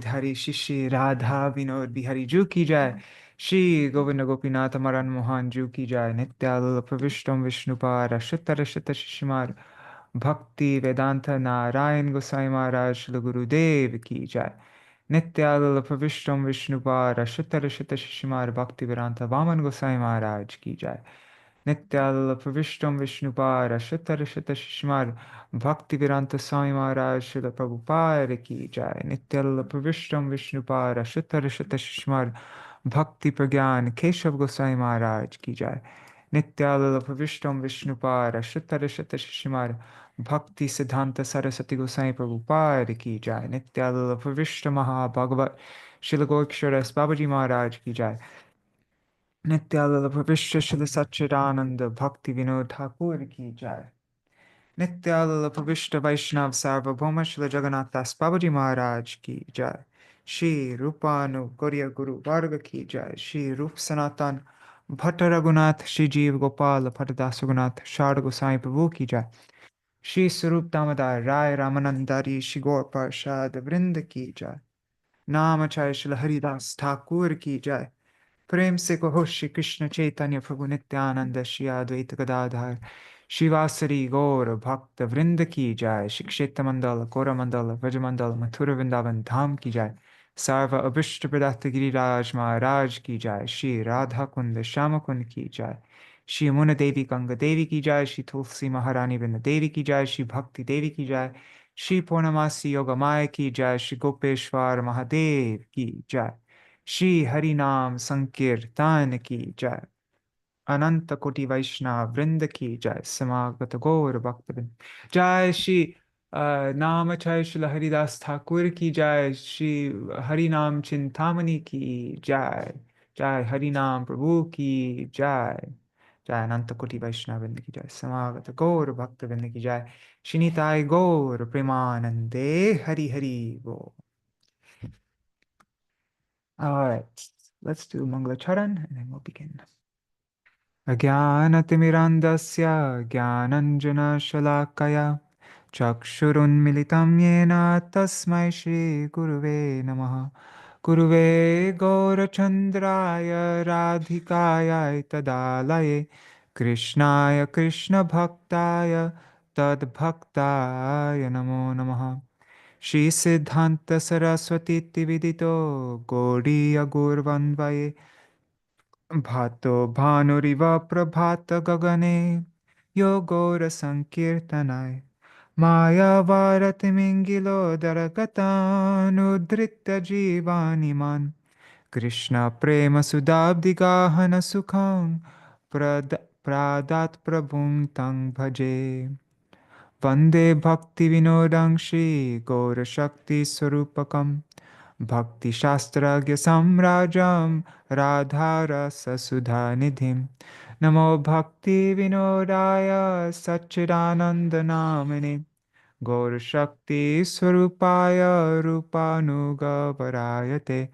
गिरधरी शिष्य राधा विनोद बिहारी जू की जाय। श्री गोविंद गोपीनाथ मरण मोहन जू की जाय। नित्यानंद प्रविष्टम विष्णुपार शुतर शत शिशुमार भक्ति वेदांत नारायण गोसाई महाराज श्री गुरुदेव की जाय। नित्यानंद प्रविष्टम विष्णुपार शुतर शत शिशुमार भक्ति वेदांत वामन गोसाई महाराज की जाय। नित्यानंद प्रविष्टम विष्णुपार शुतर शत शिशुमार भक्तिवेदांत स्वामी महाराज श्रील प्रभुपाद की जाय। नित्यल प्रविष्टम विष्णुपाद अशुतर शत शिष्मार भक्ति प्रज्ञान केशव गोसाई महाराज की जाय। नित्याल प्रविष्टम विष्णुपाद अशुतर शत शिष्मार भक्ति सिद्धांत सरस्वती गोसाई प्रभुपाद की जाय। नित्याल प्रविष्ट महाभगवत शिल गोक्षर बाबाजी महाराज की जाय। नित्याल प्रविष्ट शिल सच्चिदानंद भक्ति विनोद ठाकुर की जाय। नित्याल प्रविष्ट वैष्णव सार्वभौम श्री जगन्नाथ दास बाबाजी महाराज की जय। श्री रूपानु गौरिय गुरु वर्ग की जय। श्री रूप सनातन भट्ट रघुनाथ श्री जीव गोपाल भट्टदास रघुनाथ शारद गोसाई प्रभु की जय। श्री स्वरूप दामोदर राय रामानंदारी श्री गौर प्रसाद वृंद की जय। नाम चाय श्री हरिदास ठाकुर की जय। प्रेम से कहो श्री कृष्ण चैतन्य प्रभु नित्यानंद श्री अद्वैत गदाधर शिवासरी गौर भक्त वृंद की जाय। श्री क्षेत्र मंडल कोरमंडल व्रजमंडल मथुर वृंदावन धाम की जाय। सर्व अभिष्ट प्रदत्त गिरिराज महाराज की जाय। श्री राधा कुंद श्याम कुंद की जाय। श्री मुन देवी कंग देवी की जाय। श्री तुलसी महारानी वृंद देवी की जाय। श्री भक्ति देवी की जाय। श्री पूर्णमासी योगमाय की जाय। श्री गोपेश्वर महादेव की जाय। श्री हरिनाम संकीर्तन की जय। अनंत कोटि वैष्णव वृंद की जय। समागत गौर भक्त वृंद जय। श्री नाम जय श्री हरिदास ठाकुर की जय। श्री हरिनाम चिंतामणि की जय। जय हरिनाम प्रभु की जय। जय अनंत कोटि वैष्णव वृंद की जय। समागत गौर भक्त वृंद की जय। श्रीनिताय गौर प्रेमानंदे हरि हरि बोल। All right, let's do Mangalacharan and then we'll begin. Ajnanatimirandasya Jnananjana-shalakaya Chakshurunmilitam yena tasmai Shri Guruve namaha. Guruve Gaurachandraya Radhikaya Tadalaye Krishnaya Krishna Bhaktaya Tadbhaktaya Namo Namaha. Shri Siddhanta Saraswati Vidito Gaudiya Gurvanvaye Bhato Bhanuriva Prabhata Gagane Yogora Sankirtanai Maya Varati Mingilo Darakatan Jivani Man Krishna Prema Sudabdi Gahana Sukham Pradat Prabhum Tang Bhaje Vande Bhaktivinodam Shri Gaura Shakti Swarupakam Bhakti-śāstra samrajam Radharasa Sudhanidhim Namo Bhakti-vinodaya Saccidānanda namine Gaura Shakti Swarupaya Rupanugavarayate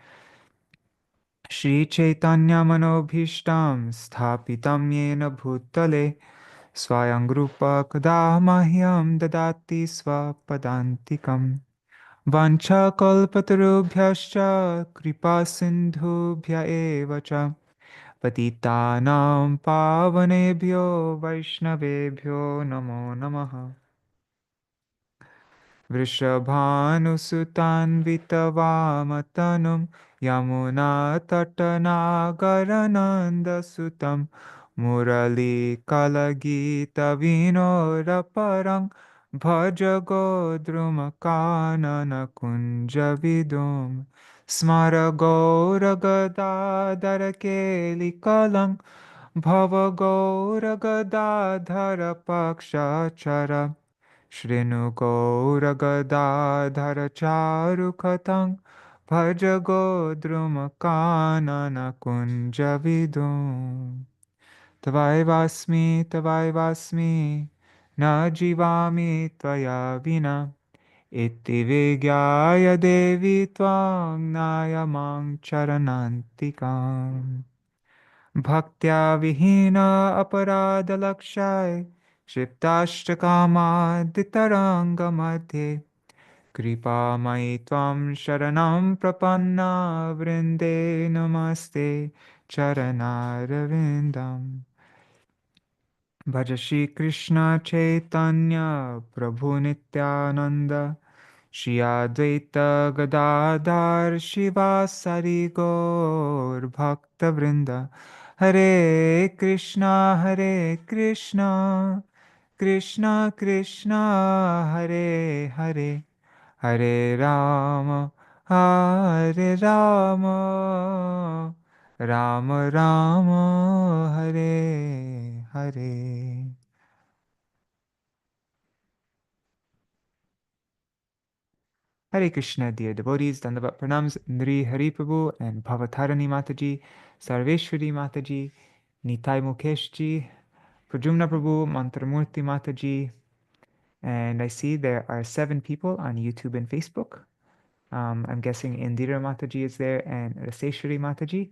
Shri Chaitanya Manobhishtam Sthapitam Yena Bhutale Swayam Rupa Kadamahyam Dadati Swapadantikam Vanchakalpatarubhyascha kripa sindhubhya eva cha patitanam pavanebhyo vaishnavebhyo namo namaha. Vrishabhanusutan vitavamatanum yamuna tatanagarananda sutam murali kalagita vinoraparang bhaja godrumakanana kunjavidum smara gauragadadhara kelikalam bhava gauragadadhara pakshachara Shrinu Gauragadadhara Charukatang Bhaja Godrumakanana Kunjavidum Tavai Vasmi Na Jivami Tvaya Vina Iti Vigyaya Devi Tvang Nayamang Charanantikam Bhaktya Vihina Aparada Lakshai Shiptashtakama Ditaranga Madhe Kripamai tvam sharanam prapanna vrinde namaste charanaravindam. Bhaja Shri Krishna Chaitanya Prabhu Nityananda Shri Advaita Gadadhar Shivasari Gaur Bhakta Vrinda Hare Krishna Hare Krishna Krishna Krishna Hare Hare Hare Rama Hare Rama Rama Rama Hare Hare. Hare Krishna, dear devotees, Dandavat Pranams, Nri Hari Prabhu and Bhavatarani Mataji, Sarveshwari Mataji, Nitai Mukeshji, Prajumna Prabhu, Mantramurti Mataji, and I see there are 7 people on YouTube and Facebook. I'm guessing Indira Mataji is there and Raseshwari Mataji,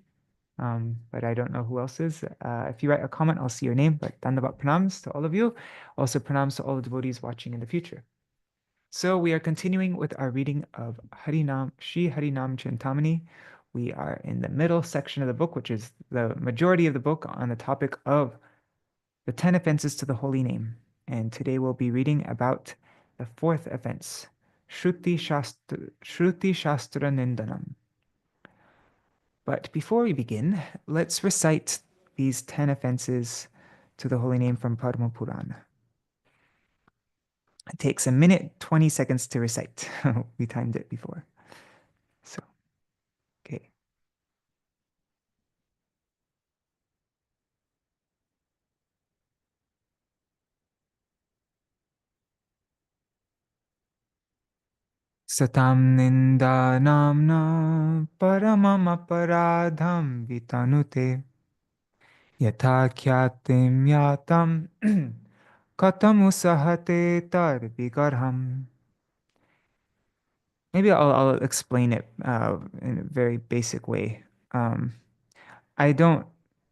but I don't know who else is. If you write a comment, I'll see your name, but Dandavat Pranams to all of you. Also pranams to all the devotees watching in the future. So we are continuing with our reading of Śrī Harināma-cintāmaṇi. We are in the middle section of the book, which is the majority of the book on the topic of the 10 offenses to the holy name. And today we'll be reading about the 4th offense, Śruti-śāstra-nindanam. But before we begin, let's recite these 10 offenses to the holy name from Padma Purana. It takes 1 minute, 20 seconds to recite. We timed it before. So, okay. Satam ninda namna paramam aparadham vitanute yatha kyatim yatam katam usahate tar vigarham. Maybe I'll explain it in a very basic way. I don't,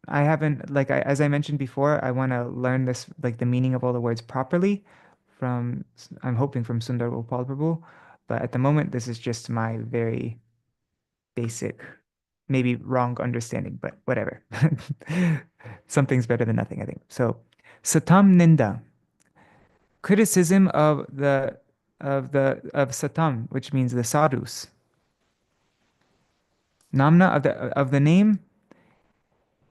I haven't, like, as I mentioned before, I want to learn this, like, the meaning of all the words properly from, I'm hoping from Sundar Gopal Prabhu, but at the moment, this is just my very basic, maybe wrong understanding, but whatever. Something's better than nothing, I think. So, Satam Ninda, criticism of Satam, which means the sadhus. Namna of the name,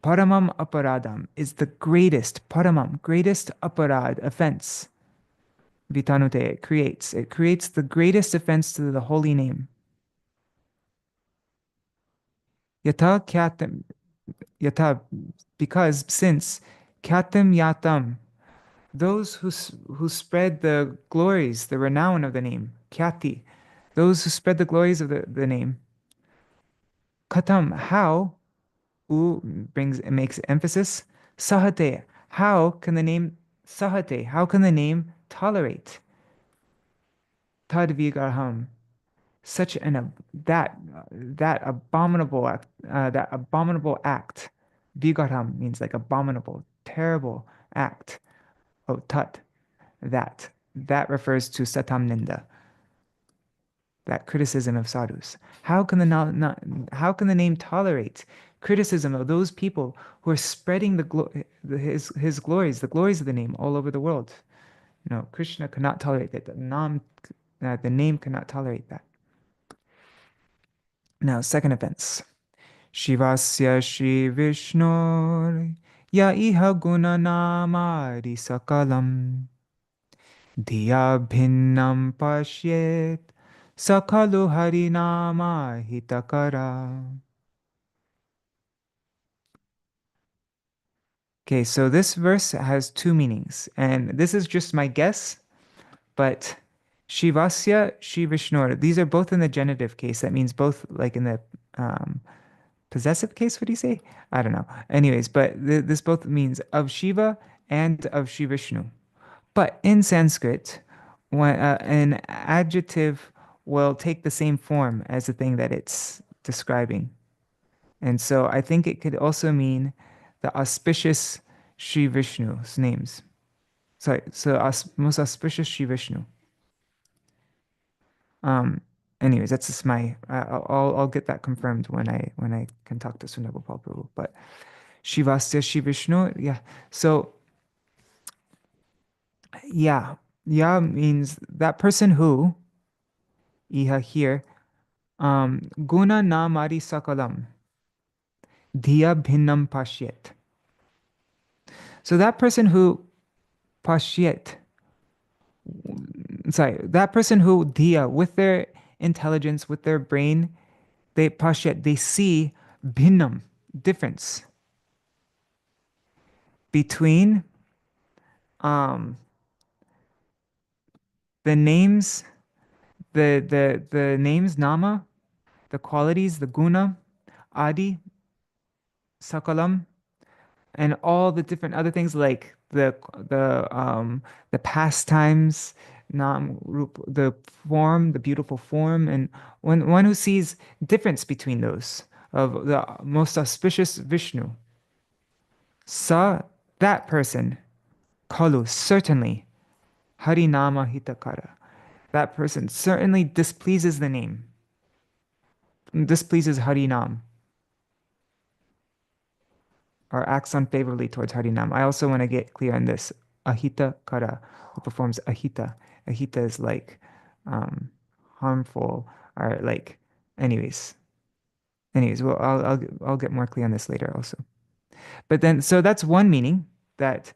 Paramam aparadam is the greatest, paramam, greatest aparad, offense. Vitanute, it creates. It creates the greatest offense to the holy name. Yata kyatam, yata, because since kyatam yatam, those who spread the glories, the renown of the name, kyati, those who spread the glories of the name, katam, how, u makes emphasis, sahate, how can the name sahate, how can the name tolerate tadvigarham, such that abominable act, vigarham means like abominable, terrible act. Oh, tat, that refers to satam ninda, that criticism of sadhus. How can how can the name tolerate criticism of those people who are spreading his glories, the glories of the name all over the world? No, Krishna cannot tolerate that. The name cannot tolerate that. Now, second offense. Shivasya Shri Vishnur Ya iha guna namari sakalam Dhiya bhinnam pashyet Sakhalu harinama hitakara. Okay, so this verse has 2 meanings, and this is just my guess, but Shivasya, Shri Vishnur, these are both in the genitive case. That means both, like in the possessive case, what do you say? I don't know. Anyways, but this both means of Shiva and of Shri Vishnu. But in Sanskrit, when an adjective will take the same form as the thing that it's describing. And so I think it could also mean the auspicious Shri Vishnu's names. Sorry, so most auspicious Shri Vishnu. Um, anyways, that's just my. I'll get that confirmed when I can talk to Sundar Gopal Prabhu. But Shivasya Shri Vishnu, yeah. So yeah, yeah means that person who iha here guna namari sakalam dhiya bhinnam pashyet. So that person who pashyet, sorry, that person who dhiya with their intelligence, with their brain, they pashyet, they see bhinnam, difference between um the names, the names nama, the qualities, the guna, adi, sakalam, and all the different other things like the pastimes, the form, the beautiful form, and when one who sees difference between those of the most auspicious Vishnu, sa, that person, kalu, certainly, Harinama Hitakara, that person certainly displeases the name, displeases Harinam, or acts unfavorably towards Harinam. I also want to get clear on this. Ahita kara, who performs ahita. Ahita is like um, harmful or like, anyways. Anyways, well, I'll get more clear on this later also. But then, so that's one meaning that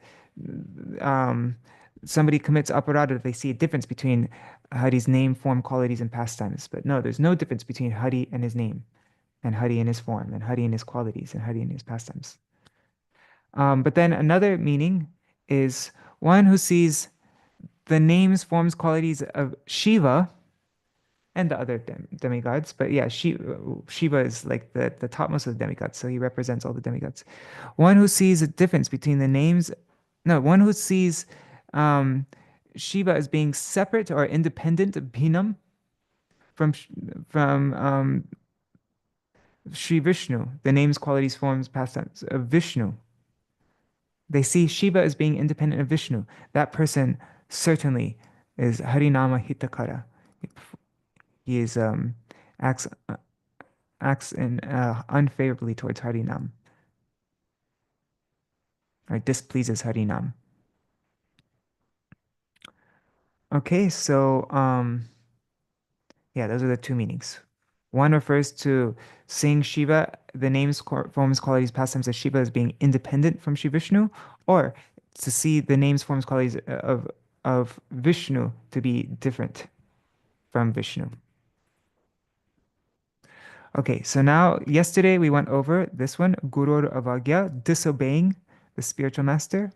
um, somebody commits aparadha if they see a difference between Hari's name, form, qualities, and pastimes. But no, there's no difference between Hari and his name, and Hari and his form, and Hari and his qualities, and Hari and his pastimes. But then another meaning is one who sees the names, forms, qualities of Shiva and the other demigods. But yeah, Shiva is like the topmost of the demigods, so he represents all the demigods. One who sees a difference between the names, no, one who sees um, Shiva as being separate or independent, bhinam, from Sri Vishnu, the names, qualities, forms, pastimes of Vishnu. They see Shiva as being independent of Vishnu. That person certainly is Harinama Hitakara. He is acts acts unfavorably towards Harinam or displeases Harinam. Okay, so yeah, those are the two meanings. One refers to seeing Shiva, the names, forms, qualities, pastimes of Shiva as being independent from Sri Vishnu, or to see the names, forms, qualities of Vishnu to be different from Vishnu. Okay, so now yesterday we went over this one, Gurur Avagya, disobeying the spiritual master.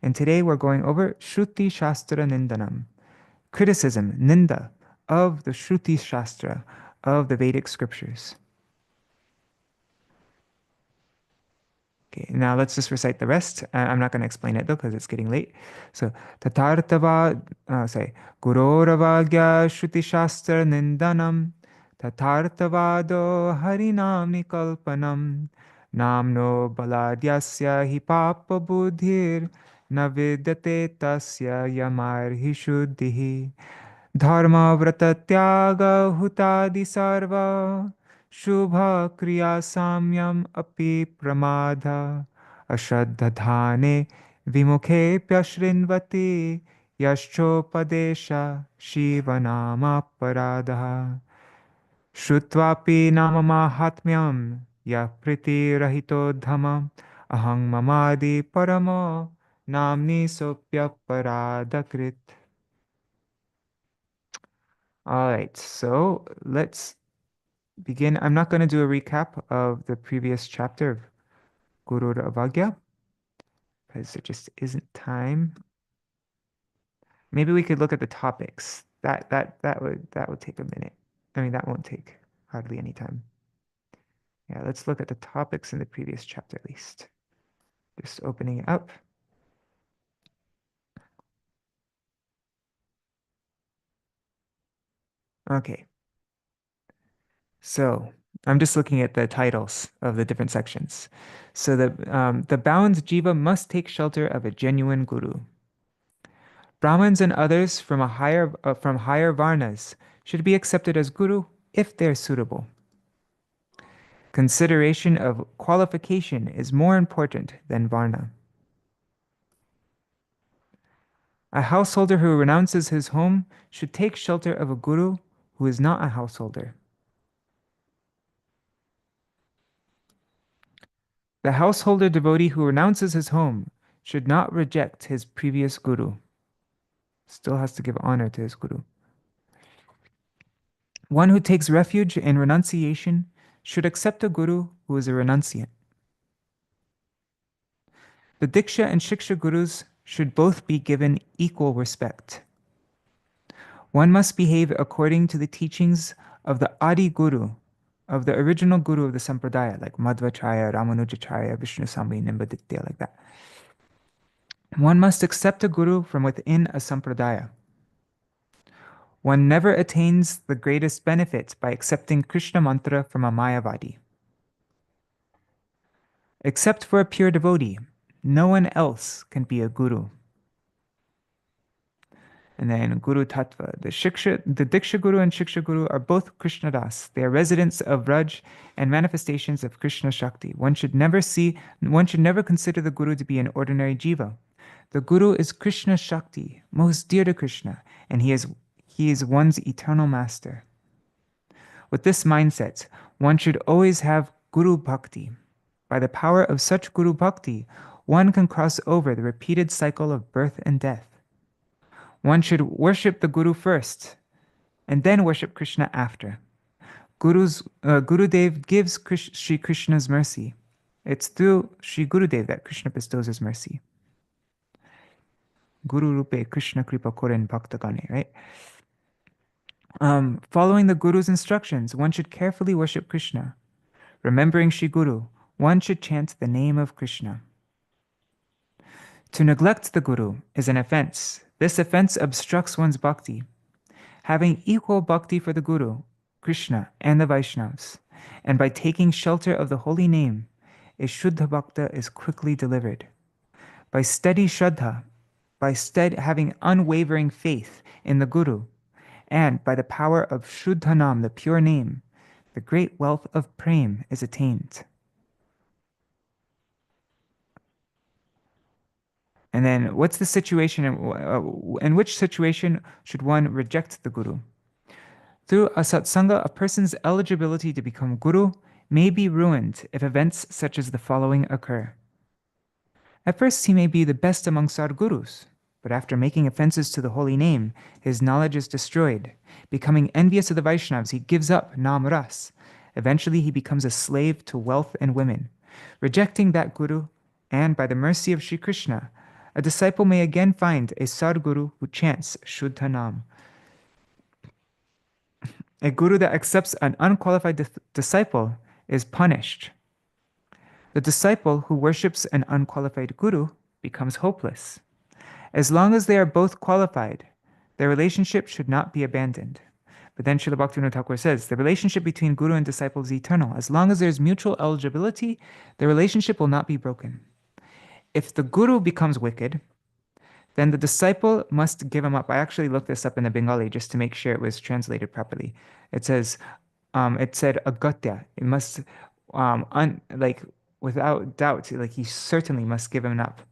And today we're going over Śruti-śāstra-nindanam, criticism, ninda, of the Śruti-śāstra, of the Vedic scriptures. Okay, now let's just recite the rest. I'm not going to explain it though because it's getting late. So, Guroravagya Śruti-śāstra-nindanam, Tatartavado Harinamni Kalpanam, Namno Baladyasya hi Papa Buddhir, Navidyate Tasya Yamarhi Shuddhihi, Dharma Vrata Tyaga Hutadi Sarva, Shubha Kriya Samyam Api Pramada, Ashraddhadhane Vimukhe Pyashrinvati, Yaschopadesha Shivanama Paradaha, Shrutvapi Nama Mahatmyam, Ya Priti Rahito Dhamma, Ahang Mamadi Paramo, Namni Sopya Paradakrit. All right, so let's begin. I'm not going to do a recap of the previous chapter of Guru Avagya because there just isn't time. Maybe we could look at the topics. That would take a minute. I mean, that won't take hardly any time. Yeah, let's look at the topics in the previous chapter at least. Just opening it up. Okay. So I'm just looking at the titles of the different sections. So the bound jiva must take shelter of a genuine guru. Brahmins and others from higher varnas should be accepted as guru if they are suitable. Consideration of qualification is more important than varna. A householder who renounces his home should take shelter of a guru who is not a householder. The householder devotee who renounces his home should not reject his previous guru. Still has to give honor to his guru. One who takes refuge in renunciation should accept a guru who is a renunciant. The Diksha and Shiksha gurus should both be given equal respect. One must behave according to the teachings of the Adi Guru, of the original guru of the Sampradaya, like Madhvacharya, Ramanujacharya, Vishnusambhi, Nimbaditya, like that. One must accept a guru from within a Sampradaya. One never attains the greatest benefit by accepting Krishna mantra from a Mayavadi. Except for a pure devotee, no one else can be a guru. And then Guru Tattva. The Diksha Guru and Shiksha Guru are both Krishna Das. They are residents of Raj and manifestations of Krishna Shakti. One should never consider the Guru to be an ordinary jiva. The Guru is Krishna Shakti, most dear to Krishna, and he is one's eternal master. With this mindset, one should always have Guru Bhakti. By the power of such Guru Bhakti, one can cross over the repeated cycle of birth and death. One should worship the Guru first, and then worship Krishna after. Gurudev gives Sri Krishna's mercy. It's through Sri Gurudev that Krishna bestows his mercy. Guru Rupe Krishna Kripa Koren Bhaktagane, right? Following the Guru's instructions, one should carefully worship Krishna. Remembering Sri Guru, one should chant the name of Krishna. To neglect the Guru is an offense. This offense obstructs one's bhakti. Having equal bhakti for the Guru, Krishna, and the Vaishnavas, and by taking shelter of the holy name, a Shuddha Bhakta is quickly delivered. By steady Shraddha, having unwavering faith in the Guru, and by the power of Shuddhanam, the pure name, the great wealth of Prem is attained. And then, what's the situation? In which situation should one reject the Guru? Through a satsanga, a person's eligibility to become Guru may be ruined if events such as the following occur. At first, he may be the best among Sadgurus, but after making offenses to the holy name, his knowledge is destroyed. Becoming envious of the Vaishnavas, he gives up Nam Ras. Eventually, he becomes a slave to wealth and women. Rejecting that Guru, and by the mercy of Sri Krishna, a disciple may again find a Sadguru who chants Shuddha Nam. A Guru that accepts an unqualified disciple is punished. The disciple who worships an unqualified Guru becomes hopeless. As long as they are both qualified, their relationship should not be abandoned. But then Srila Bhaktivinoda Ṭhākura says, the relationship between Guru and disciple is eternal. As long as there is mutual eligibility, the relationship will not be broken. If the Guru becomes wicked, then the disciple must give him up. I actually looked this up in the Bengali just to make sure it was translated properly. It says, it said agatya. It must, without doubt, like he certainly must give him up.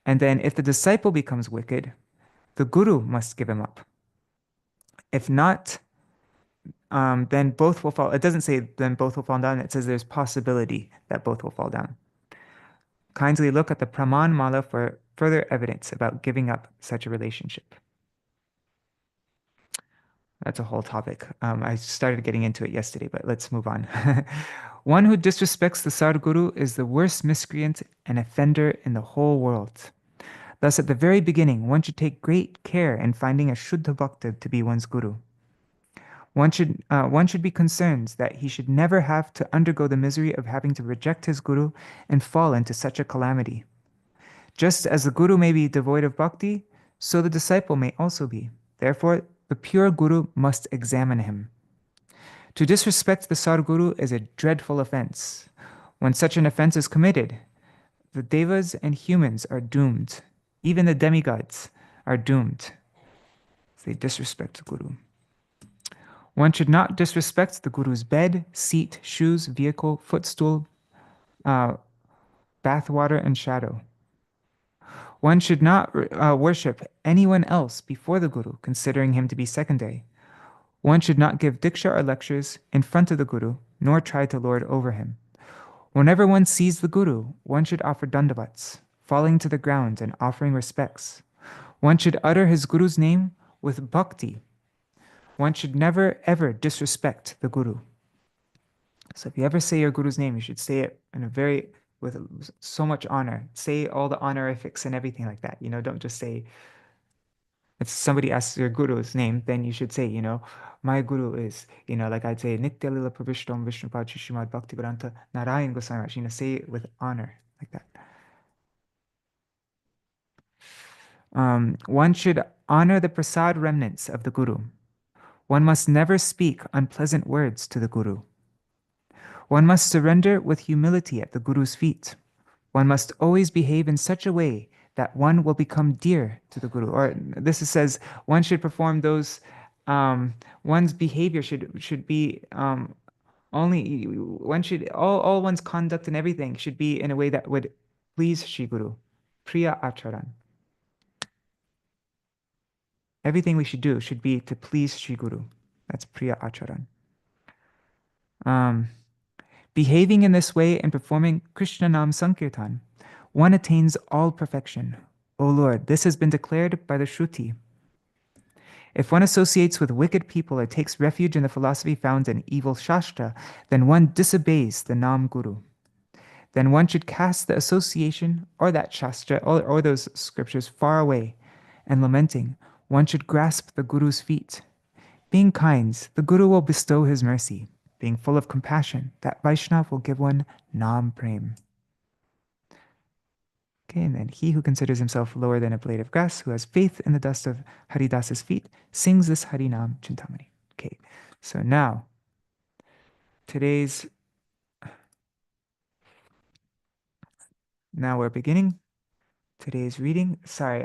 And then if the disciple becomes wicked, the Guru must give him up. If not, then both will fall. It doesn't say then both will fall down. It says there's possibility that both will fall down. Kindly look at the Praman Mala for further evidence about giving up such a relationship. That's a whole topic. I started getting into it yesterday, but let's move on. One who disrespects the Sadguru is the worst miscreant and offender in the whole world. Thus, at the very beginning, one should take great care in finding a Shuddha Bhakta to be one's Guru. One should be concerned that he should never have to undergo the misery of having to reject his Guru and fall into such a calamity. Just as the Guru may be devoid of bhakti, so the disciple may also be. Therefore, the pure Guru must examine him. To disrespect the Sadguru is a dreadful offense. When such an offense is committed, the devas and humans are doomed. Even the demigods are doomed if they disrespect the Guru. One should not disrespect the Guru's bed, seat, shoes, vehicle, footstool, bathwater, and shadow. One should not worship anyone else before the Guru, considering him to be secondary. One should not give diksha or lectures in front of the Guru, nor try to lord over him. Whenever one sees the Guru, one should offer dandavats, falling to the ground and offering respects. One should utter his Guru's name with bhakti. One should never ever disrespect the Guru. So if you ever say your Guru's name, you should say it in a with so much honor. Say all the honorifics and everything like that. Don't just say, if somebody asks your Guru's name, then you should say, my Guru is, like I'd say, Nitya Lila Pravishtam Vishnupad Shishimad Bhaktivedanta Narayan Goswami Maharaj. Say it with honor, like that. One should honor the prasad remnants of the Guru. One must never speak unpleasant words to the Guru. One must surrender with humility at the Guru's feet. One must always behave in such a way that one will become dear to the Guru. Or says one should perform those, one's behavior should be only, one should, all one's conduct and everything should be in a way that would please Shri Guru. Priya Acharan. Everything we should do should be to please Shri Guru. That's Priya Acharan. Behaving in this way and performing Krishna Nam Sankirtan, one attains all perfection. O Lord, this has been declared by the Shruti. If one associates with wicked people or takes refuge in the philosophy found in evil Shastra, then one disobeys the Nam Guru. Then one should cast the association or that Shastra or those scriptures far away, and lamenting, one should grasp the Guru's feet. Being kind, the Guru will bestow his mercy. Being full of compassion, that Vaishnav will give one Nam Prem. Okay, and then he who considers himself lower than a blade of grass, who has faith in the dust of Haridasa's feet, sings this Harināma-cintāmaṇi. Okay, so now we're beginning today's reading. Sorry,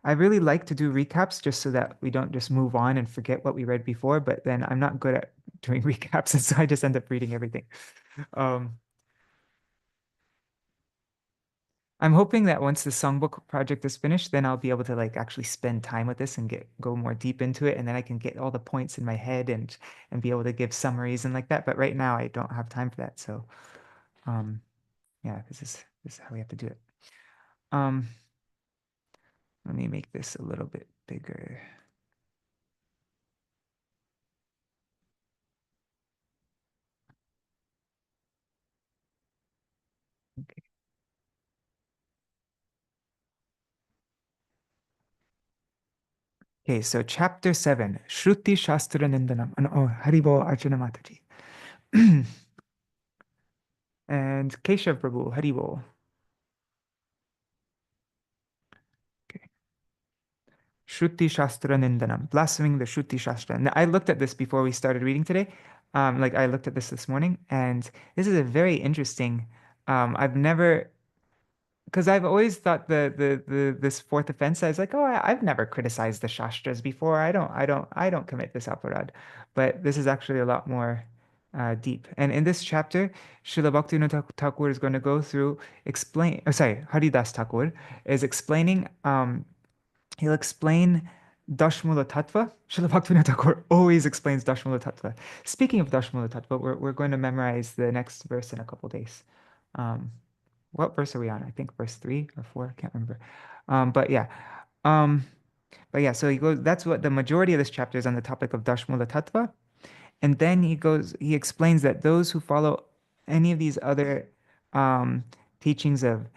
I really like to do recaps just so that we don't just move on and forget what we read before, but then I'm not good at doing recaps, and so I just end up reading everything. I'm hoping that once the songbook project is finished, then I'll be able to actually spend time with this and go more deep into it, and then I can get all the points in my head and be able to give summaries and like that. But right now I don't have time for that. So yeah, this is how we have to do it. Let me make this a little bit bigger. Okay. Okay, so chapter 7, Śruti-śāstra-nindanam. Oh, Haribo Arjuna Mataji. And Keshav Prabhu, Haribo. Okay. Śruti-śāstra-nindanam, blaspheming the Śruti-śāstra. Now, I looked at this before we started reading today. I looked at this morning, and this is a very interesting. I've never, because I've always thought this fourth offense. I was like, oh, I've never criticized the Shastras before. I don't commit this aparad. But this is actually a lot more deep. And in this chapter, Srila Bhaktivinoda Ṭhākura is going to go through Haridas Thakur is explaining. He'll explain Dashmula Tattva. Srila Bhaktivinoda Thakur always explains Dashmula Tattva. Speaking of Dashmula Tattva, we're going to memorize the next verse in a couple days. What verse are we on? I think verse 3 or 4. I can't remember. But yeah, so he goes. That's what the majority of this chapter is on the topic of Dashmula Tattva, and then he explains that those who follow any of these other teachings of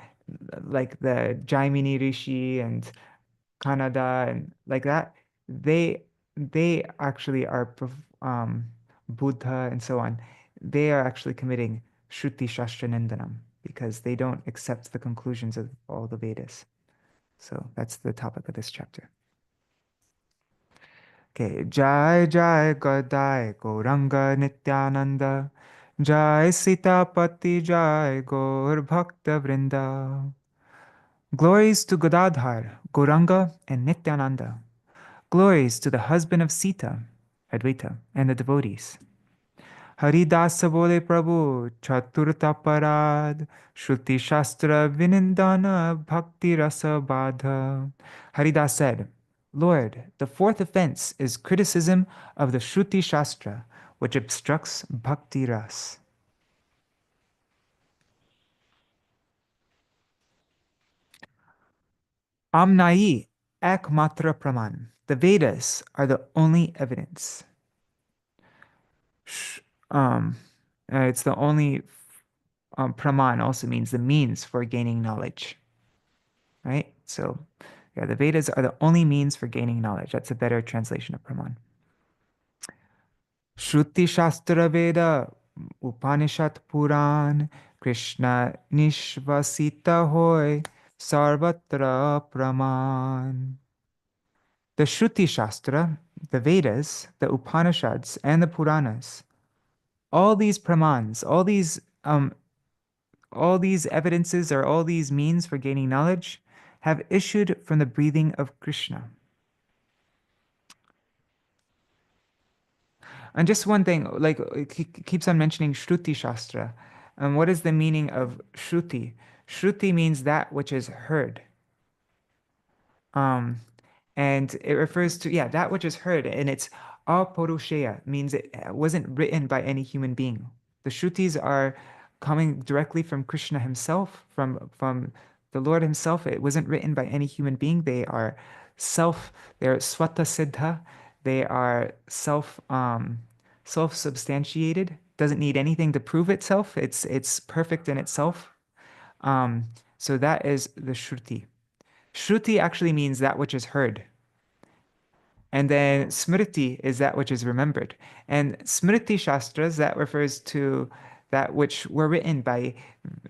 like the Jaimini Rishi and Kanada and like that, they actually are Buddha and so on. They are actually committing Śruti-śāstra-nindanam because they don't accept the conclusions of all the Vedas. So that's the topic of this chapter. Okay, Jai Jai Gadai Gauranga Nityananda, Jai Sitapati Jai Gaur Bhakta Vrinda, Glories to Godadhar, Gauranga, and Nityananda. Glories to the husband of Sita, Advaita, and the devotees. Haridasa Bole Prabhu, Chaturta Parad, Śruti-śāstra-nindanam, Bhakti Rasa Badha. Haridas said, Lord, the fourth offense is criticism of the Śruti-śāstra, which obstructs Bhakti Ras. Amnayi, Ekmatra Praman. The Vedas are the only evidence. Sh- Um, it's the only praman also means the means for gaining knowledge, right? So, yeah, the Vedas are the only means for gaining knowledge. That's a better translation of praman. Śruti-śāstra Veda, Upanishad Puran, Krishna Nishvasita Hoy, Sarvatra Praman. The Śruti-śāstra, the Vedas, the Upanishads, and the Puranas, all these pramans, all these evidences or all these means for gaining knowledge have issued from the breathing of Krishna. And just one thing, like he keeps on mentioning Śruti-śāstra. And what is the meaning of Shruti? Shruti means that which is heard. Um, and it refers to, yeah, that which is heard. And it's apaurushaya, means it wasn't written by any human being. The Shrutis are coming directly from Krishna himself, from the Lord himself. It wasn't written by any human being. They're swata siddha. They are self-substantiated. Doesn't need anything to prove itself. It's perfect in itself. Um, so that is the Shruti. Shruti actually means that which is heard. And then Smriti is that which is remembered. And Smriti Shastras, that refers to that which were written by,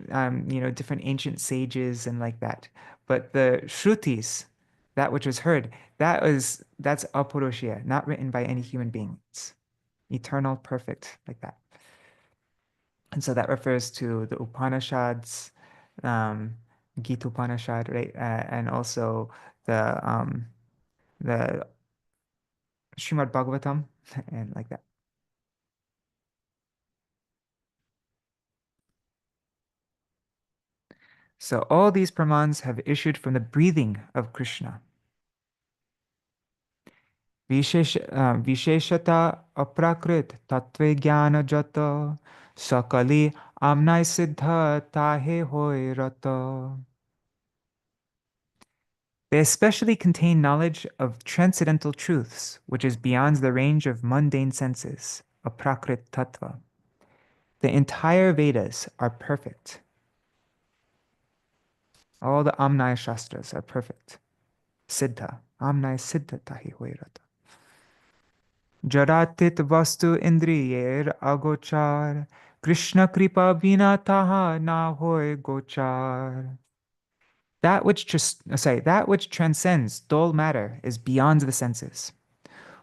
different ancient sages and like that. But the Shrutis, that which was heard, that's Apurushiya, not written by any human being. It's eternal, perfect, like that. And so that refers to the Upanishads, um, Gita Upanishad, right? And also the Srimad Bhagavatam, and like that. So all these pramans have issued from the breathing of Krishna. Visheshata aprakrit tatve jnana jata sakali amnai siddha tahe hoy rata. They especially contain knowledge of transcendental truths, which is beyond the range of mundane senses, aprakrit tattva. The entire Vedas are perfect. All the Amnaya Shastras are perfect. Siddha. Amnaya Siddha tahi hoy rata. Jaratit vastu indriyer agochar. Krishna kripa bina taha na hoy gochar. That which transcends dull matter is beyond the senses.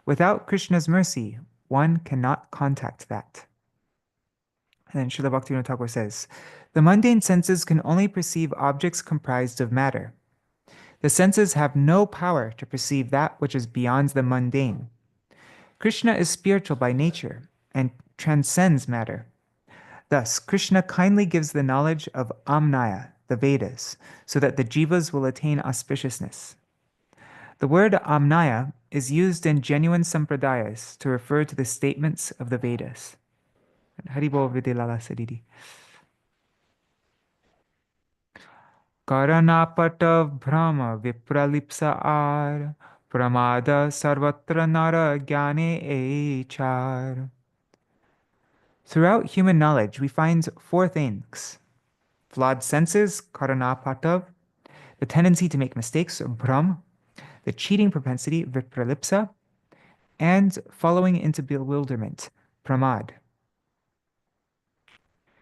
Without Krishna's mercy, one cannot contact that. And then Srila Bhaktivinoda Thakur says, the mundane senses can only perceive objects comprised of matter. The senses have no power to perceive that which is beyond the mundane. Krishna is spiritual by nature and transcends matter. Thus, Krishna kindly gives the knowledge of Amnaya, the Vedas, so that the jivas will attain auspiciousness. The word Amnaya is used in genuine sampradayas to refer to the statements of the Vedas. Haribol Vidilala Sadidi. Karanapata Brahma Vipralipsa Ar Pramada Sarvatra Nara Jnane Echar. Throughout human knowledge, we find four things: flawed senses, karanapatav, the tendency to make mistakes, brahm, the cheating propensity, vipralipsa, and following into bewilderment, pramad.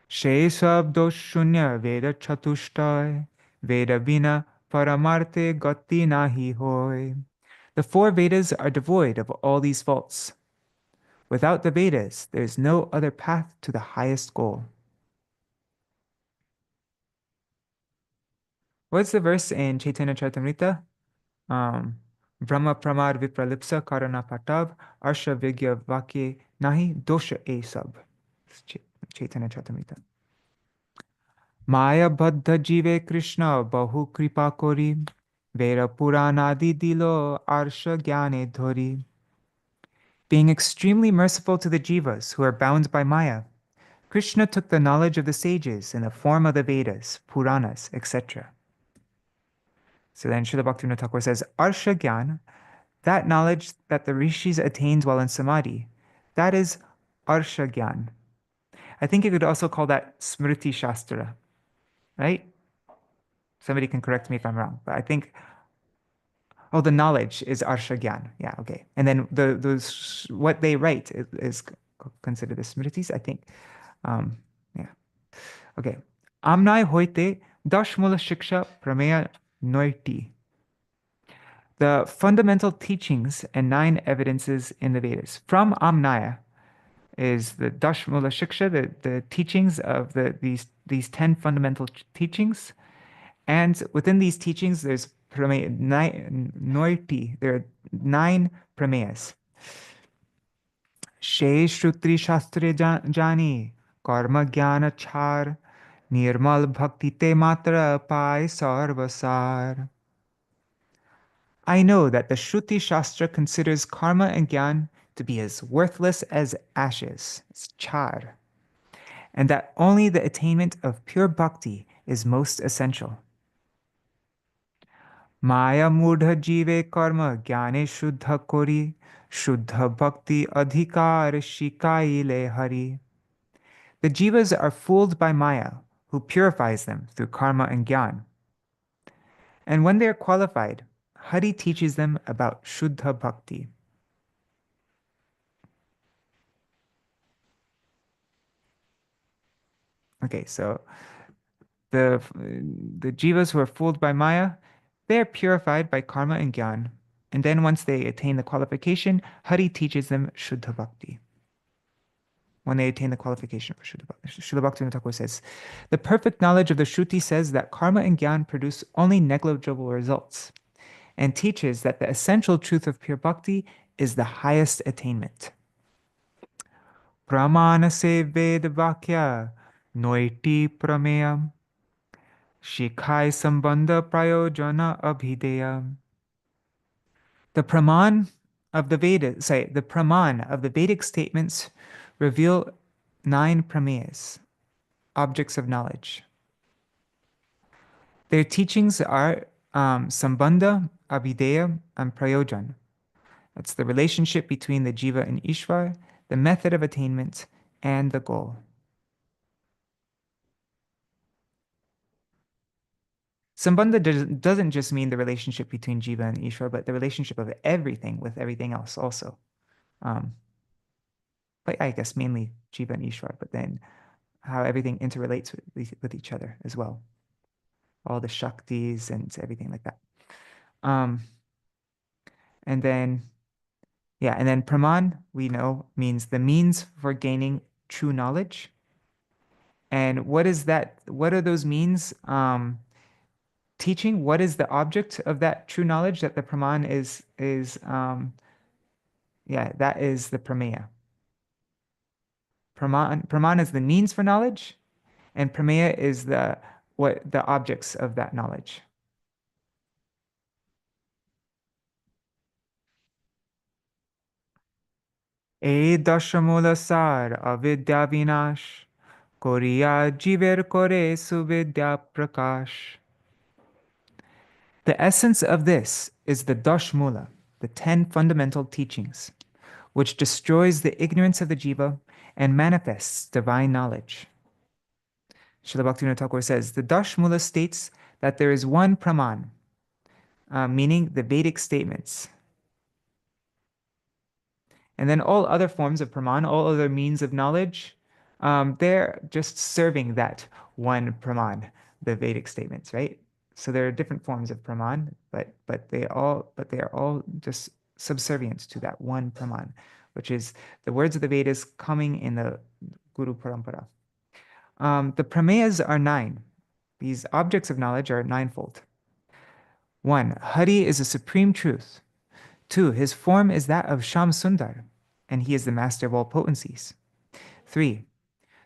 Shesab shunya Veda Chatushtai, Veda Vina Paramarte Gati Nahi Hoy. The four Vedas are devoid of all these faults. Without the Vedas, there is no other path to the highest goal. What's the verse in Chaitanya Charitamrita? Brahma Pramad Vipralipsa Karana Patav Arsha Vigya Vakye Nahi Dosha E Sab. Chaitanya Charitamrita. Maya Baddha Jive Krishna Bahu Kripa Kori Vera Puranadi Dilo Arsha Gyane Dhori. Being extremely merciful to the jivas who are bound by Maya, Krishna took the knowledge of the sages in the form of the Vedas, Puranas, etc. So then Srila Bhaktivinoda Thakur says, Arsha Gyan, that knowledge that the rishis attained while in samadhi, that is Arsha Gyan. I think you could also call that Śruti-śāstra, right? Somebody can correct me if I'm wrong, but I think, oh, the knowledge is Arsha Gyan. Yeah, okay. And then those what they write is considered the Smritis, I think. Yeah. Okay. Amnai hoite dashmula shiksha prameya noiti. The fundamental teachings and 9 evidences in the Vedas. From Amnaya is the Dashmula Shiksha, the teachings of these 10 fundamental teachings. And within these teachings, there's noiti. There are 9 prameyas. SevenŠruti-śāstra jani, karma jnana char, nirmal bhakti te matra pai sarvasar. I know that the Śruti-śāstra considers karma and gyan to be as worthless as ashes, it's char, and that only the attainment of pure bhakti is most essential. Maya mudha jive karma gyane shuddha kori, shuddha bhakti adhikar shikaile hari. The jivas are fooled by Maya, who purifies them through karma and gyan. And when they are qualified, Hari teaches them about Shuddha Bhakti. Okay, so the jivas who are fooled by Maya, they are purified by karma and gyan. And then once they attain the qualification, Hari teaches them Shuddha Bhakti. When they attain the qualification for Shuddha Bhakti. Srila Bhaktivinoda Thakur says, the perfect knowledge of the Shruti says that karma and gyan produce only negligible results, and teaches that the essential truth of pure bhakti is the highest attainment. Pramana se ved vakya noiti prameyam shikhai sambandha prayojana abhideya. The praman of the Vedic statements reveal 9 prameyas, objects of knowledge. Their teachings are sambandha, abhideya, and prayojan. That's the relationship between the jiva and Ishvar, the method of attainment, and the goal. Sambandha doesn't just mean the relationship between jiva and Ishvar, but the relationship of everything with everything else also. But I guess mainly jiva and Ishvar, but then how everything interrelates with each other as well. All the shaktis and everything like that. And then praman, we know, means the means for gaining true knowledge. And what is that? What are those means teaching? What is the object of that true knowledge that the praman is that is the prameya. Praman is the means for knowledge, and prameya is the objects of that knowledge. E dashamula sar avidya vinash, koriya jiver kore suvidya prakash. The essence of this is the dashmula, the 10 fundamental teachings, which destroys the ignorance of the jiva and manifests divine knowledge. Srila Bhaktivinoda Thakur says, the dashmula states that there is one praman, meaning the Vedic statements. And then all other forms of praman, all other means of knowledge, they're just serving that one praman, the Vedic statements, right? So there are different forms of praman, but they are all just subservient to that one praman, which is the words of the Vedas coming in the Guru Parampara. The prameyas are 9. These objects of knowledge are ninefold. 1. Hari is a supreme truth. 2. His form is that of Sham Sundar, and he is the master of all potencies. 3.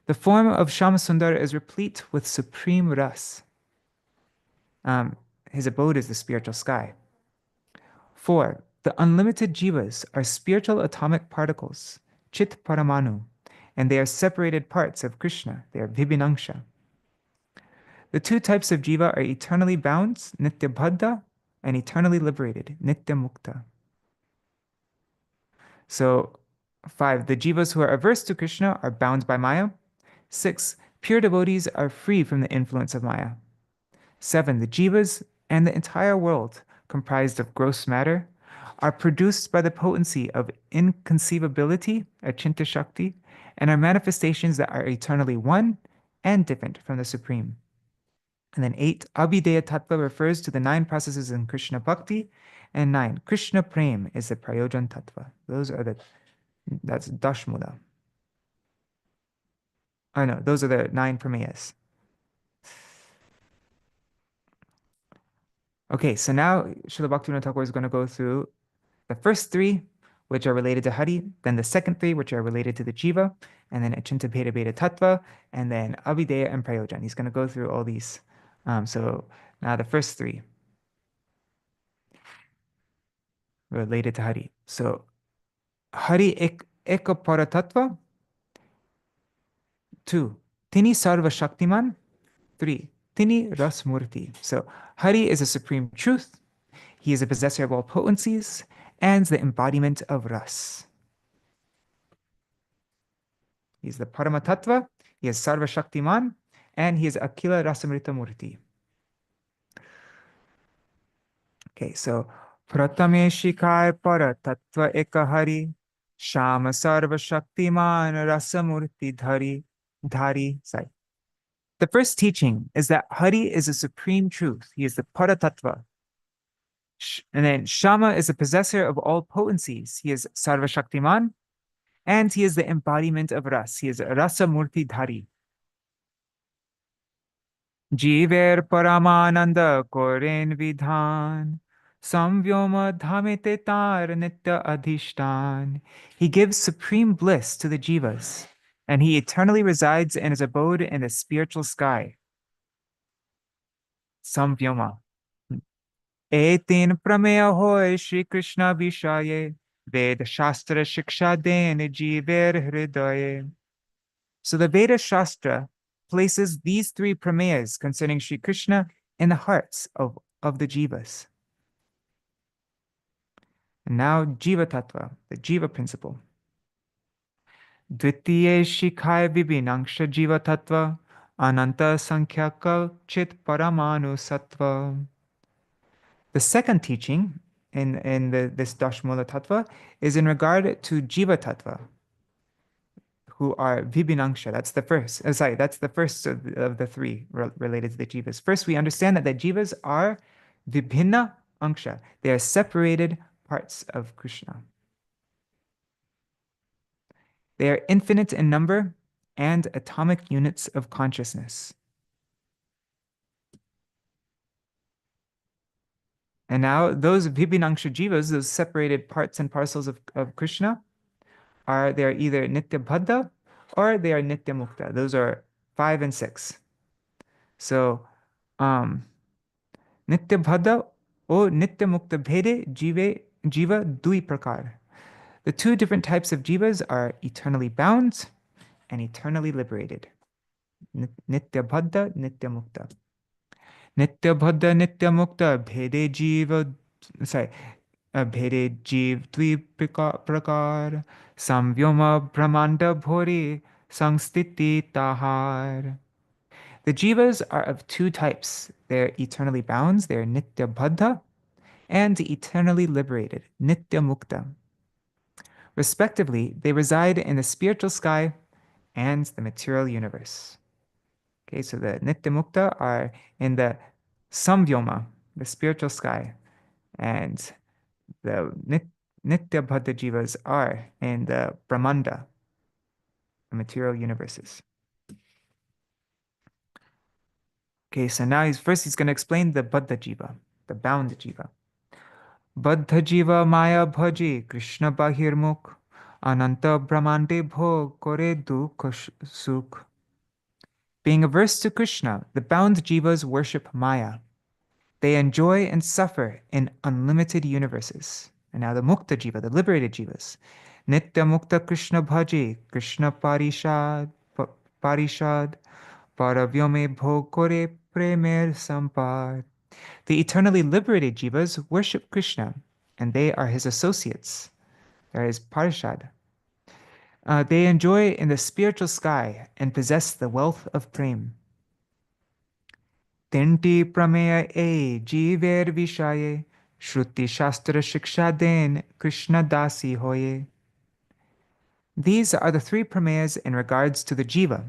The form of Sham Sundar is replete with supreme ras. His abode is the spiritual sky. 4. The unlimited jivas are spiritual atomic particles, chit paramanu, and they are separated parts of Krishna. They are vibhinangsha. The two types of jiva are eternally bound, nitya bhaddha, and eternally liberated, nitya mukta. So, 5. The jivas who are averse to Krishna are bound by Maya. 6. Pure devotees are free from the influence of Maya. 7. The jivas and the entire world, comprised of gross matter, are produced by the potency of inconceivability, achinta shakti, and are manifestations that are eternally one and different from the Supreme. And then 8. Abhideya Tattva refers to the 9 processes in Krishna Bhakti. And 9. Krishna Prem is the Prayojan Tattva. That's Dashmula. Oh no, those are the 9 prameyas. Okay, so now Srila Bhaktivinoda Thakur is going to go through the first 3, which are related to Hari, then the second 3, which are related to the Jiva, and then Achinta Bheda Bheda Tattva, and then Abhideya and Prayojan. He's going to go through all these. So now the first 3 related to Hari. So Hari Ekapara Tattva. 2. Tini Sarva Shaktiman. 3. Tini Rasmurti. So Hari is a supreme truth. He is a possessor of all potencies and the embodiment of Ras. He is the Paramatattva, he is Sarva Shaktiman, and he is Akila Rasamrita Murti. Okay, so Pratame Shikai Para Tattva Ekahari, Shama Sarva Shaktiman Rasamurti Dhari. Sorry. The first teaching is that Hari is a supreme truth. He is the Paratattva. And then Shama is the possessor of all potencies. He is Sarva Shaktiman, and he is the embodiment of Ras. He is Rasa Murti Dhari. Jiver Paramananda Koren Vidhan, Samvyoma Dhamete Tar Nitya Adhishtan. He gives supreme bliss to the jivas, and he eternally resides in his abode in the spiritual sky. Samvyoma. Etin prameya hoy Shri Krishna Vishaye, Veda Shastra Shiksha Den Jiver Hridaye. So the Veda Shastra places these 3 prameyas concerning Shri Krishna in the hearts of the jivas. And now Jiva Tattva, the Jiva principle. Dvitiye Shikhaya Vibhinangsha Jiva Tattva, Ananta Sankhya Chit Paramanu Sattva. The second teaching in this Dashmula Tattva is in regard to Jiva Tattva, who are Vibhinangsha. That's the first. That's the first of the 3 related to the jivas. First, we understand that the jivas are Vibhinna Angsha. They are separated parts of Krishna. They are infinite in number and atomic units of consciousness. And now those Vibhinangsha jivas, those separated parts and parcels of Krishna, they are either Nitya Bhaddha or they are Nitya Mukta. Those are 5 and 6. So Nitya Bhaddha or Nitya Mukta Bhede Jiva Dui Prakar. The 2 different types of jivas are eternally bound and eternally liberated. Nitya Bhaddha, Nitya Mukta. Nitya Bhaddha, Nitya Mukta, Bhede Jiva, Bhede Jiv Dvi Prakar, Samvyoma Brahmanda Bhori, Sangstiti Tahar. The jivas are of 2 types. They're eternally bound, they're Nitya Bhaddha, and eternally liberated, Nitya Mukta. Respectively, they reside in the spiritual sky and the material universe. Okay, so the Nitya Mukta are in the Samvyoma, the spiritual sky, and the Nitya Bhaddha Jivas are in the Brahmanda, the material universes. Okay, so now he's going to explain the Baddha Jiva, the bound Jiva. Baddha Jiva Maya Bhaji Krishna Bahirmukh Ananta Brahmande Bhog Kore Dukh Sukh. Being averse to Krishna, the bound Jivas worship Maya. They enjoy and suffer in unlimited universes. And now the Mukta Jiva, the liberated Jivas. Nitya Mukta Krishna Bhaji Krishna Parishad Paravyome Bhog Kore Premer Sampad. The eternally liberated jivas worship Krishna, and they are his associates. They are his parishad. They enjoy in the spiritual sky and possess the wealth of prem. Tinti prameya e jiver vishaye Śruti-śāstra shiksha den Krishna dasi hoye. These are the three prameyas in regards to the jiva.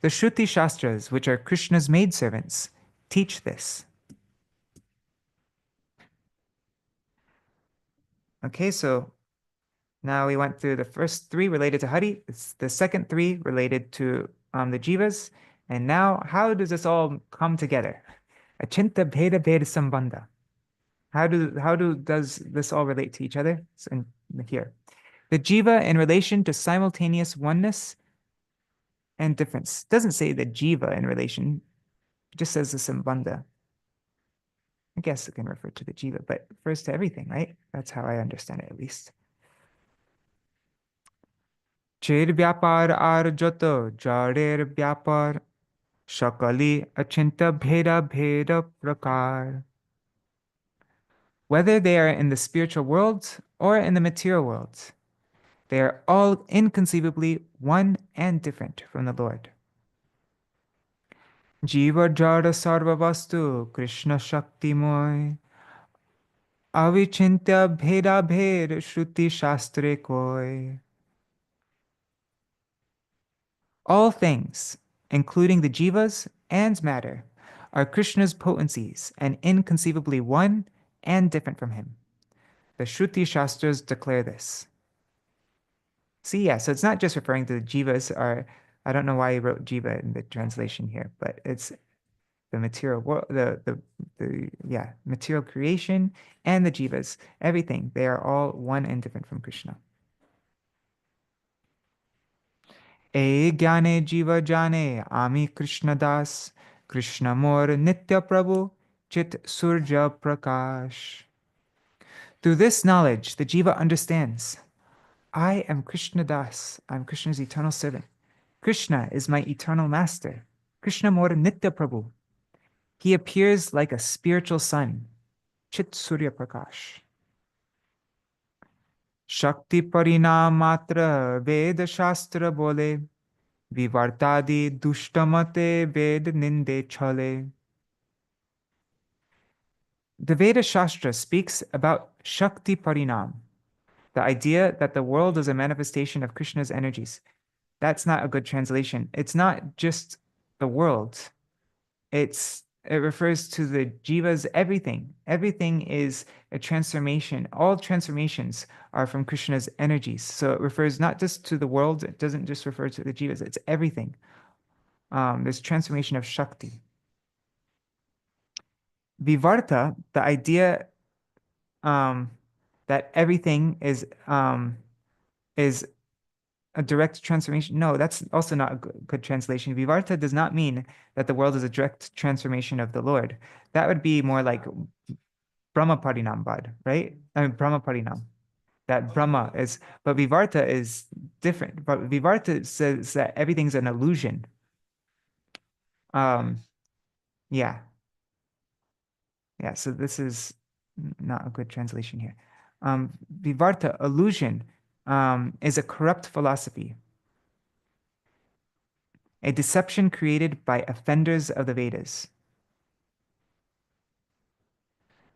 The Śruti-śāstras, which are Krishna's maidservants, teach this. Okay, so now we went through the first three related to Hari, the second three related to the Jivas, and now how does this all come together? Achinta Bheda Bheda Sambandha. Does this all relate to each other? It's in here. The Jiva in relation to simultaneous oneness and difference. It doesn't say the Jiva in relation, it just says the Sambandha. I guess it can refer to the Jiva, but it refers to everything, right? That's how I understand it, at least. Cher vyapar ar joto jarer vyapar shakali achinta bheda bheda prakar. Whether they are in the spiritual world or in the material world, they are all inconceivably one and different from the Lord. Jiva jada sarva vastu Krishna shakti moy avichintya bheda bhed Śruti-śāstre koi. All things, including the jivas and matter, are Krishna's potencies and inconceivably one and different from him. The Śruti-śāstras declare this. See, yeah, so it's not just referring to the jivas, or I don't know why he wrote jiva in the translation here, but it's the material world, material creation and the jivas, everything. They are all one and different from Krishna. E gyane jiva jane ami Krishna das, Krishna mor nitya prabhu, chit surja prakash. Through this knowledge, the jiva understands, I am Krishna das, I am Krishna's eternal servant. Krishna is my eternal master. Krishna mor nitya prabhu. He appears like a spiritual sun, chit surya prakash. Shakti parinam matra veda shastra bole, vivartadi dushtamate ved ninde chale. The Veda Shastra speaks about Shakti Parinam, the idea that the world is a manifestation of Krishna's energies. That's not a good translation. It's not just the world. It refers to the jivas, everything. Everything is a transformation. All transformations are from Krishna's energies. So it refers not just to the world. It doesn't just refer to the jivas. It's everything. There's transformation of Shakti. Vivarta, the idea that everything is a direct transformation. No, that's also not a good translation. Vivarta does not mean that the world is a direct transformation of the Lord. That would be more like Brahma Parinambad, right? I mean, Brahma Parinam. That Brahma is, but Vivarta is different. But Vivarta says that everything's an illusion. Yeah. Yeah, so this is not a good translation here. Vivarta, illusion, is a corrupt philosophy, a deception created by offenders of the Vedas.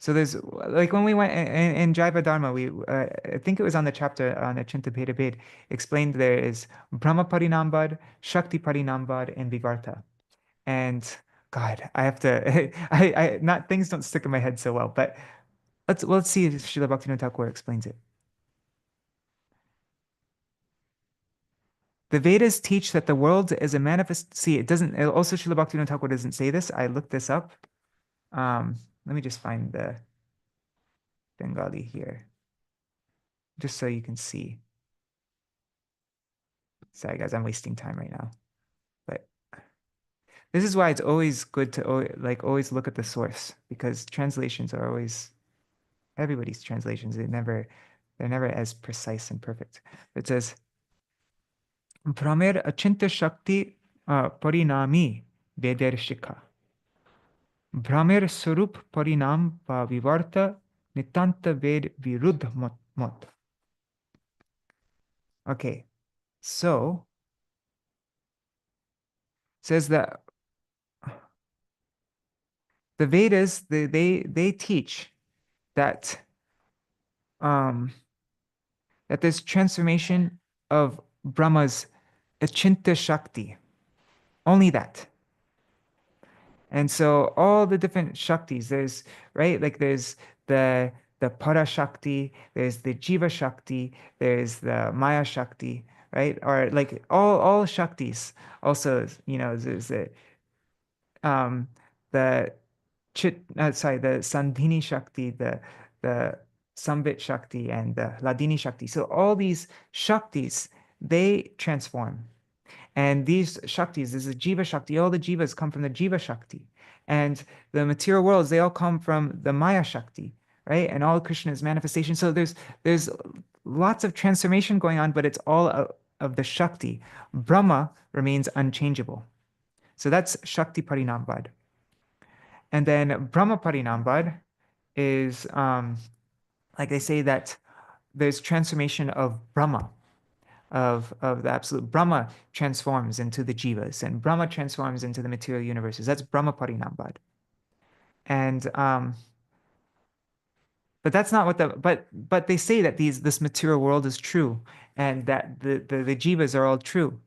So there's, like when we went in Jaiva Dharma, I think it was on the chapter on Achinta Bheda Bhed, explained there is Brahma Parinambad, Shakti Parinambad, and Vivarta. And God, I have to, not, things don't stick in my head so well, but let's see if Srila Bhaktivinoda Ṭhākura explains it. The Vedas teach that the world is a manifest. See, it doesn't. Also, Srila Bhaktivinoda Thakur doesn't say this. I looked this up. Let me just find the Bengali here, just so you can see. Sorry, guys, I'm wasting time right now. But this is why it's always good to always look at the source, because translations are always everybody's translations. They're never as precise and perfect. It says, Brahmer achinta shakti parinami vedershika. Brahmer sarup parinam va vivarta nitanta ved viruddh mot. Okay, so it says that the Vedas, they teach that that there's transformation of Brahma's achinta shakti, only that. And so all the different shaktis, there's right, like there's the para shakti, there's the jiva shakti, there's the maya shakti, right? Or like all shaktis. Also, there's the the Sandhini Shakti, the Sambit Shakti, and the Ladini Shakti. So all these Shaktis, they transform. And these Shaktis, this is Jiva Shakti, all the Jivas come from the Jiva Shakti. And the material worlds, they all come from the Maya Shakti, right? And all Krishna's manifestations. So there's lots of transformation going on, but it's all of the Shakti. Brahma remains unchangeable. So that's Shakti Parinambad. And then Brahma Parinambad is, like they say that there's transformation of Brahma, of the absolute. Brahma transforms into the jivas, and Brahma transforms into the material universes. That's Brahma Parinambad. And but that's not what but they say that this material world is true, and that the jivas are all true.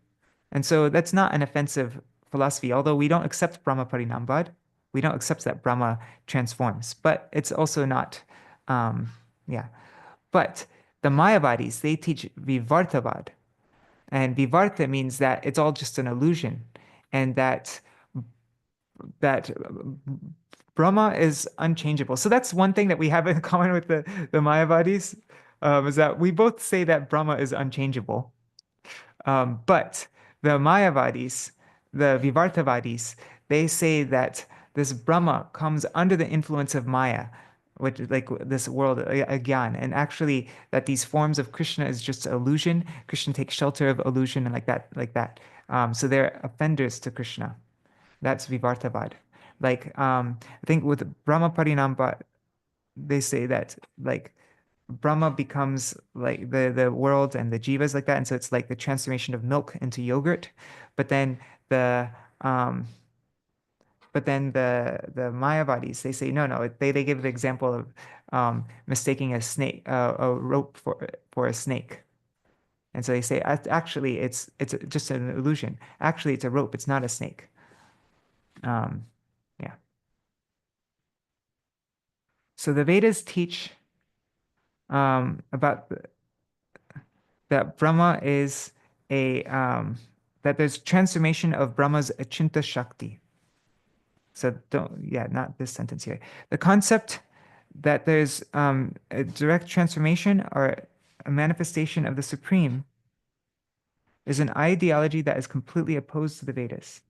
And so that's not an offensive philosophy, although we don't accept Brahma Parinambad. We don't accept that Brahma transforms, but it's also not, yeah. But the Mayavadis, they teach Vivartavad. And Vivarta means that it's all just an illusion, and that Brahma is unchangeable. So that's one thing that we have in common with the Mayavadis, is that we both say that Brahma is unchangeable. But the Mayavadis, the Vivartavadis, they say that this Brahma comes under the influence of Maya, which is like this world, Agyan, and actually that these forms of Krishna is just illusion. Krishna takes shelter of illusion and like that. So they're offenders to Krishna. That's Vivartavad. Like, I think with Brahma Parinambad, they say that like Brahma becomes like the world and the jivas like that, and so it's like the transformation of milk into yogurt. But then the Mayavadis, they say no. They give the example of mistaking a snake, a rope for a snake, and so they say actually it's just an illusion. Actually, it's a rope. It's not a snake. Yeah. So the Vedas teach about that Brahma is that there's transformation of Brahma's achinta shakti. So not this sentence here. The concept that there's a direct transformation or a manifestation of the Supreme is an ideology that is completely opposed to the Vedas.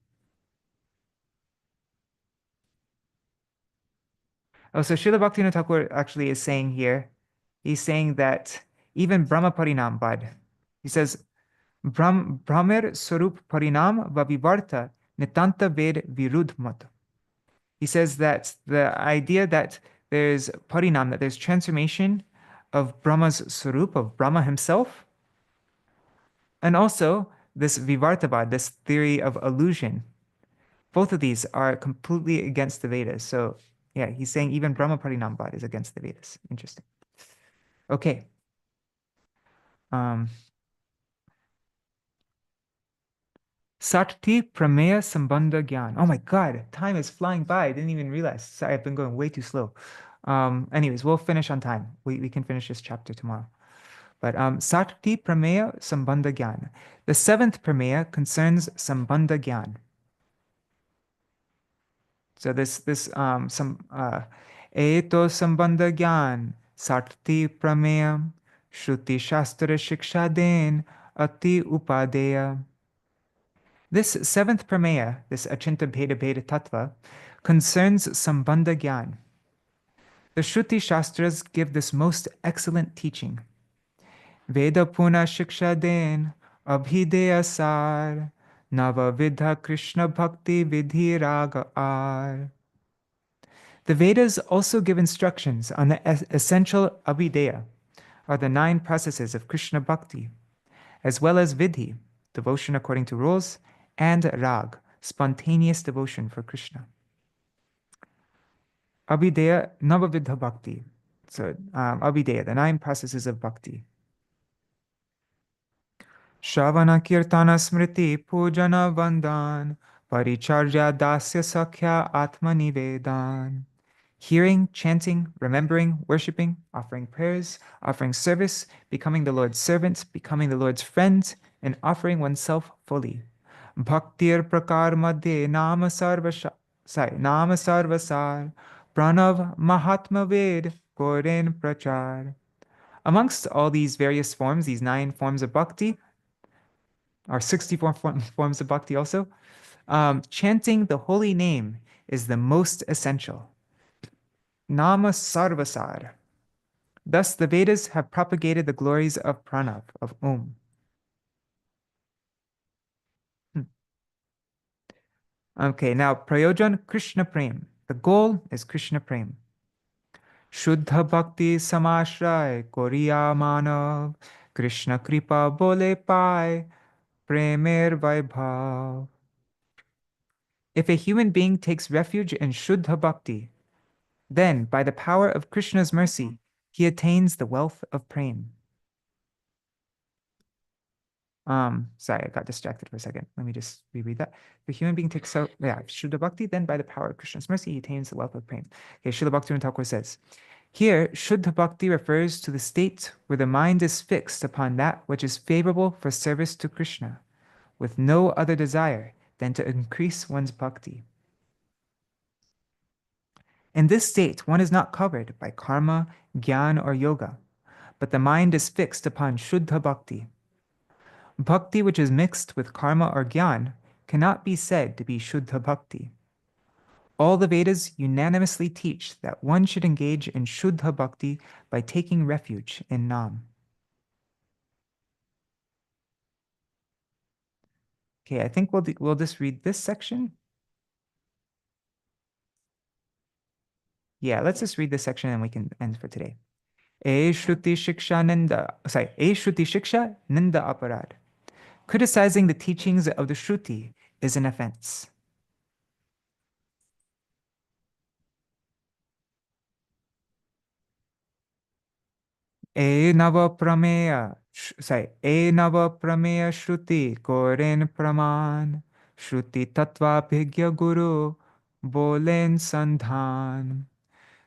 Oh, so Srila Bhaktivinoda Thakur actually is saying here, he's saying that even Brahma Parinambad, he says, Brahmer Sarup Parinam Vavivarta Nitanta Ved Viruddh Mat. He says that the idea that there's parinam, that there's transformation of Brahma's Sarup, of Brahma himself, and also this Vivartavad, this theory of illusion, both of these are completely against the Vedas. So yeah, he's saying even Brahma Parinambad is against the Vedas. Interesting. Okay. Sakti Prameya Sambandha Gyan. Oh my God, time is flying by. I didn't even realize. Sorry, I've been going way too slow. Anyways, we'll finish on time. We can finish this chapter tomorrow. But Sati Prameya Sambandha Gyan. The seventh Prameya concerns Sambandha Gyan. So Eto Sambandha Gyan Sati Prameyam Śruti-śāstra Shiksha Den Ati Upadeya. This seventh Prameya, this Achinta Bheda Bheda Tattva, concerns Sambandha Gyan. The Śruti-śāstras give this most excellent teaching. Veda Puna Shiksha Den Abhideya Sar Nava Vidha Krishna Bhakti Vidhi Raga Ar. The Vedas also give instructions on the essential Abhideya, or the 9 processes of Krishna Bhakti, as well as Vidhi, devotion according to rules, and Rag, spontaneous devotion for Krishna. Abhideya Navavidha Bhakti. So, Abhideya, the 9 processes of Bhakti. Shravana Kirtana Smriti Pujana Vandan Paricharya Dasya Sakhya Atma Nivedan. Hearing, chanting, remembering, worshipping, offering prayers, offering service, becoming the Lord's servant, becoming the Lord's friend, and offering oneself fully. Bhaktir Prakar Madhye Nama Sarvasar Pranav Mahatma Ved Koren Prachar. Amongst all these various forms, these 9 forms of bhakti, or 64 forms of bhakti also, chanting the holy name is the most essential. Nama Sarvasar. Thus, the Vedas have propagated the glories of Pranav, of Om. Okay, now Prayojan Krishna Prem. The goal is Krishna Prem. Shuddha Bhakti Samashray Koriya Manav Krishna Kripa Bole Pai Premer Vaibhav. If a human being takes refuge in Shuddha Bhakti, then by the power of Krishna's mercy, he attains the wealth of Prem. Sorry, I got distracted for a second. Let me just reread that. The human being takes Shuddha Bhakti, then by the power of Krishna's mercy, he attains the wealth of Prem. Okay, Srila Bhaktivinoda Ṭhākura says, here, Shuddha Bhakti refers to the state where the mind is fixed upon that which is favorable for service to Krishna, with no other desire than to increase one's bhakti. In this state, one is not covered by karma, jnana, or yoga, but the mind is fixed upon Shuddha Bhakti. Bhakti which is mixed with karma or jnana cannot be said to be Shuddha Bhakti. All the Vedas unanimously teach that one should engage in Shuddha Bhakti by taking refuge in Nam. Okay, I think we'll just read this section. Yeah, let's just read this section and we can end for today. Śruti-śāstra Ninda Aparad. Criticizing the teachings of the Shruti is an offense. Nava Prameya Shruti Koren Praman Shruti Tattva Bhigya Guru Bolen Sandhan.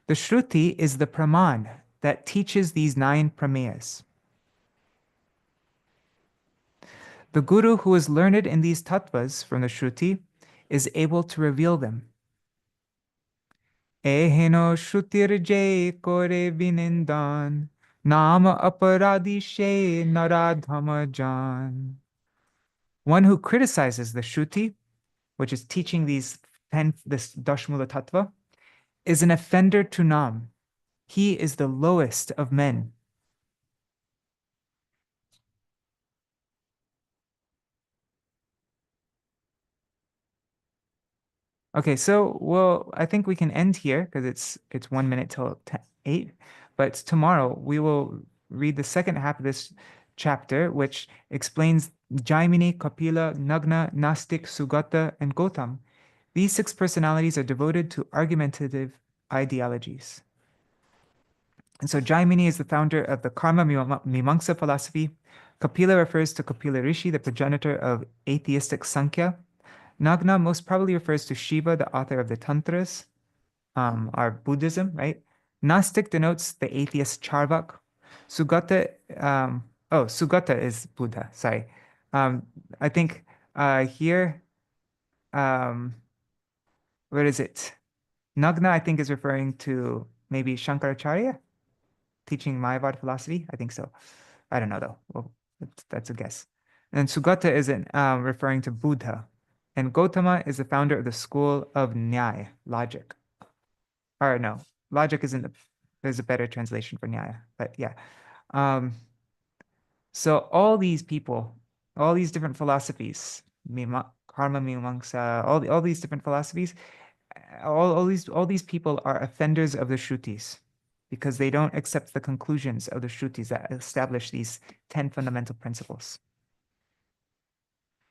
The Shruti is the Praman that teaches these 9 Prameyas. The Guru who is learned in these tattvas from the Shruti is able to reveal them. Eheno Shrutirjay Kore Vinindan Nama Aparadishe Naradhamajan. One who criticizes the Shruti, which is teaching this Dashmula Tattva, is an offender to Nam. He is the lowest of men. Okay, so I think we can end here because it's 1 minute till 8. But tomorrow we will read the second half of this chapter, which explains Jaimini, Kapila, Nagna, Nastik, Sugata, and Gautam. These 6 personalities are devoted to argumentative ideologies. And so Jaimini is the founder of the Karma Mimamsa philosophy. Kapila refers to Kapila Rishi, the progenitor of atheistic Sankhya. Nagna most probably refers to Shiva, the author of the Tantras, or Buddhism, right? Nastik denotes the atheist Charvak. Sugata, oh, Sugata is Buddha, sorry. I think here, um, where is it? Nagna, I think, is referring to maybe Shankaracharya teaching Mayavad philosophy. I think so. I don't know though. Well, that's a guess. And Sugata is referring to Buddha. And Gautama is the founder of the school of Nyaya, logic. Or no, logic isn't, there's a better translation for Nyaya, but yeah. So all these people, all these different philosophies, karma, mimamsa, all these different philosophies, all these people are offenders of the Shrutis because they don't accept the conclusions of the Shrutis that establish these 10 fundamental principles.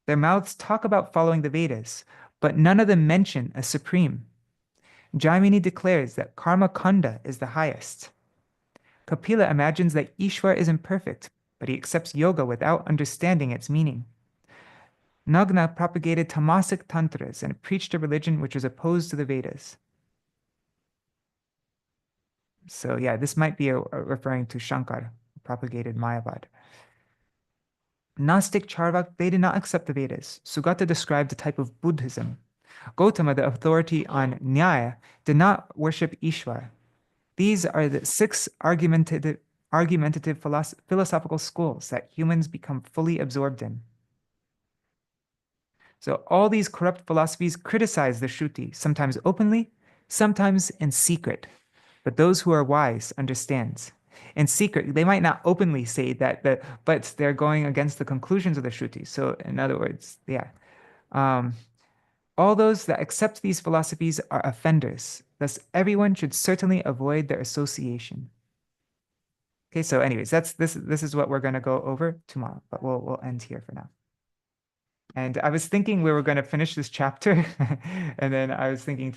Their mouths talk about following the Vedas, but none of them mention a supreme. Jaimini declares that karma kanda is the highest. Kapila imagines that Ishwar is imperfect, but he accepts yoga without understanding its meaning. Nagna propagated tamasic tantras and preached a religion which was opposed to the Vedas. So yeah, this might be referring to Shankar, who propagated Mayavad. Gnostic Charvak, they did not accept the Vedas. Sugata described a type of Buddhism. Gautama, the authority on Nyaya, did not worship Ishwar. These are the 6 argumentative philosophical schools that humans become fully absorbed in. So all these corrupt philosophies criticize the Shruti, sometimes openly, sometimes in secret. But those who are wise understand. In secret, they might not openly say that, but they're going against the conclusions of the Shruti. So in other words, yeah. All those that accept these philosophies are offenders. Thus, everyone should certainly avoid their association. Okay, so anyways, this is what we're going to go over tomorrow, but we'll end here for now. And I was thinking we were going to finish this chapter, and then I was thinking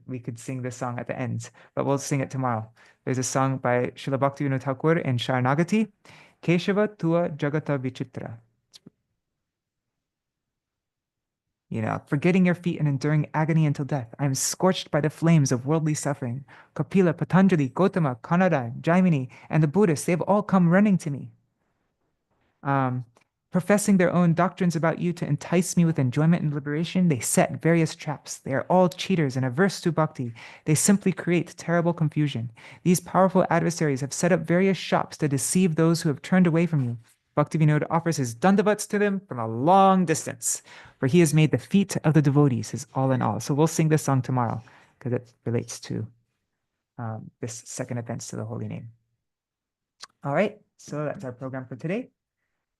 we could sing this song at the end, but we'll sing it tomorrow. There's a song by Srila Bhaktivinoda Ṭhākura in Sharanagati, Keshava Tua Jagata Vichitra. Forgetting your feet and enduring agony until death, I am scorched by the flames of worldly suffering. Kapila, Patanjali, Gautama, Kanada, Jaimini, and the Buddhists, they have all come running to me. Professing their own doctrines about you to entice me with enjoyment and liberation, they set various traps. They are all cheaters and averse to bhakti. They simply create terrible confusion. These powerful adversaries have set up various shops to deceive those who have turned away from you. Bhaktivinoda offers his dandavats to them from a long distance, for he has made the feet of the devotees his all in all. So we'll sing this song tomorrow because it relates to this second offense to the holy name. All right, so that's our program for today.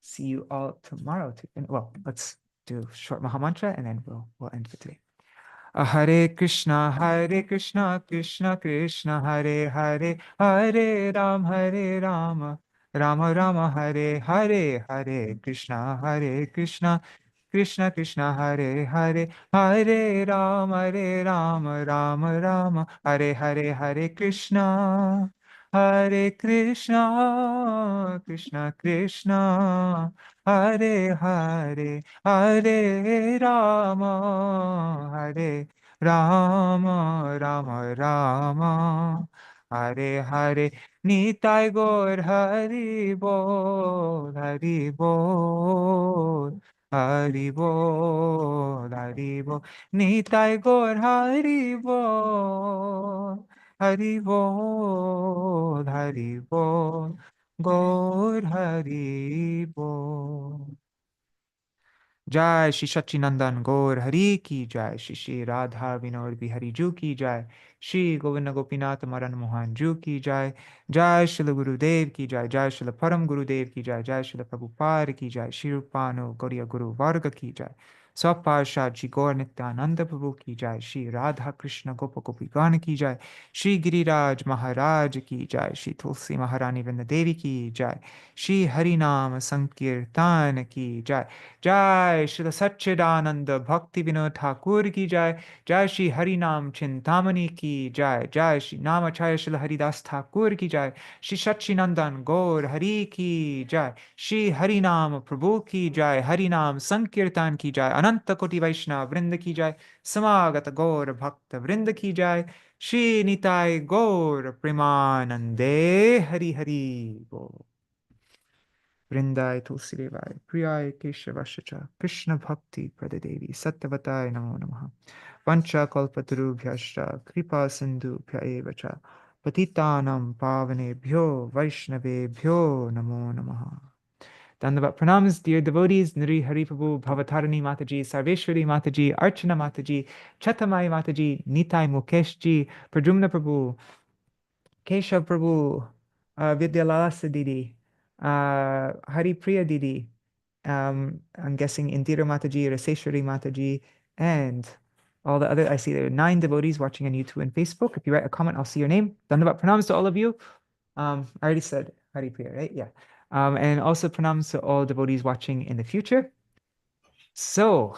See you all tomorrow. Well, let's do a short Mahamantra and then we'll end for today. Hare Krishna, Krishna Krishna, Hare Hare, Hare Rama, Rama Rama, Hare Hare, Hare Krishna, Krishna Krishna, Hare Hare, Hare Rama, Rama Rama, Hare Hare, Hare Krishna, Krishna Krishna, Hare Hare, Hare Rama, Rama Rama, Hare Hare. Nitai Gaur Hari Bol, Hari Bol, Hari Bol, Hari Bol. Nitai Gaur Hari Bol, Hari Bol, Hari Bol, Gaur Hari Bol. Jai Shri Saccidānanda Gaur Hari Ki Jai, Shri Radha-Vinod Bihari Ju Ki Jai, Shri Govinda Gopinath Maran Mohan Ju Ki Jai, Jai Shri Gurudev Ki Jai, Jai Shri Param Gurudev Ki Jai, Jai Shri Prabhupada Ki Jai, Shri Rupanu Gauriya Guru Varga Ki Jai, Saparshad Shri Gaur Nityananda Prabhu Ki Jai, Shri Radha Krishna Gopa Gopikana Ki Jai, Shri Giriraj Maharaj Ki Jai, Shri Tulsi Maharani Vrindadevi Ki Jai, Śrī Harināma-cintāmaṇi ki jai. Jai Śrīla Saccidānanda Bhaktivinoda Ṭhākura ki jai. Jai Śrī Harināma-cintāmaṇi ki jai. Jai Śrī Namacharya Śrīla Haridas Ṭhākura ki jai. Śrī Saccidānanda Gaur Hari ki jai. Śrī Harinama Prabhu ki jai. Harinam Sankirtan ki jai. Ananta Koti Vaishnava Vrinda ki jai, Samagata Gaur Bhakta Vrinda ki jai, Shri Nitai Gaur Premanande Hari Hari Bol. Vrindai Tulsidevai, Priyai Keshavashacha, Krishna Bhakti Pradadevi, Sattvatai Namo Namaha. Pancha Kalpatarubhyascha, Kripa Sindhubhya Evacha, Patitanam Pavanebhyo, Vaishnavebhyo Namo Namaha. Dandavat pranams, dear devotees, Nri Hari Prabhu, Bhavatarani Mataji, Sarveshwari Mataji, Archana Mataji, Chatamai Mataji, Nitai Mukeshji, Pradyumna Prabhu, Keshav Prabhu, Vidyalalasa Didi, Hari Priya Didi, I'm guessing Indira Mataji, Raseshwari Mataji, and all the other, I see there are 9 devotees watching on YouTube and Facebook. If you write a comment, I'll see your name. Dandavat pranams to all of you. I already said Hari Priya, right? Yeah. And also pranams to all devotees watching in the future. So,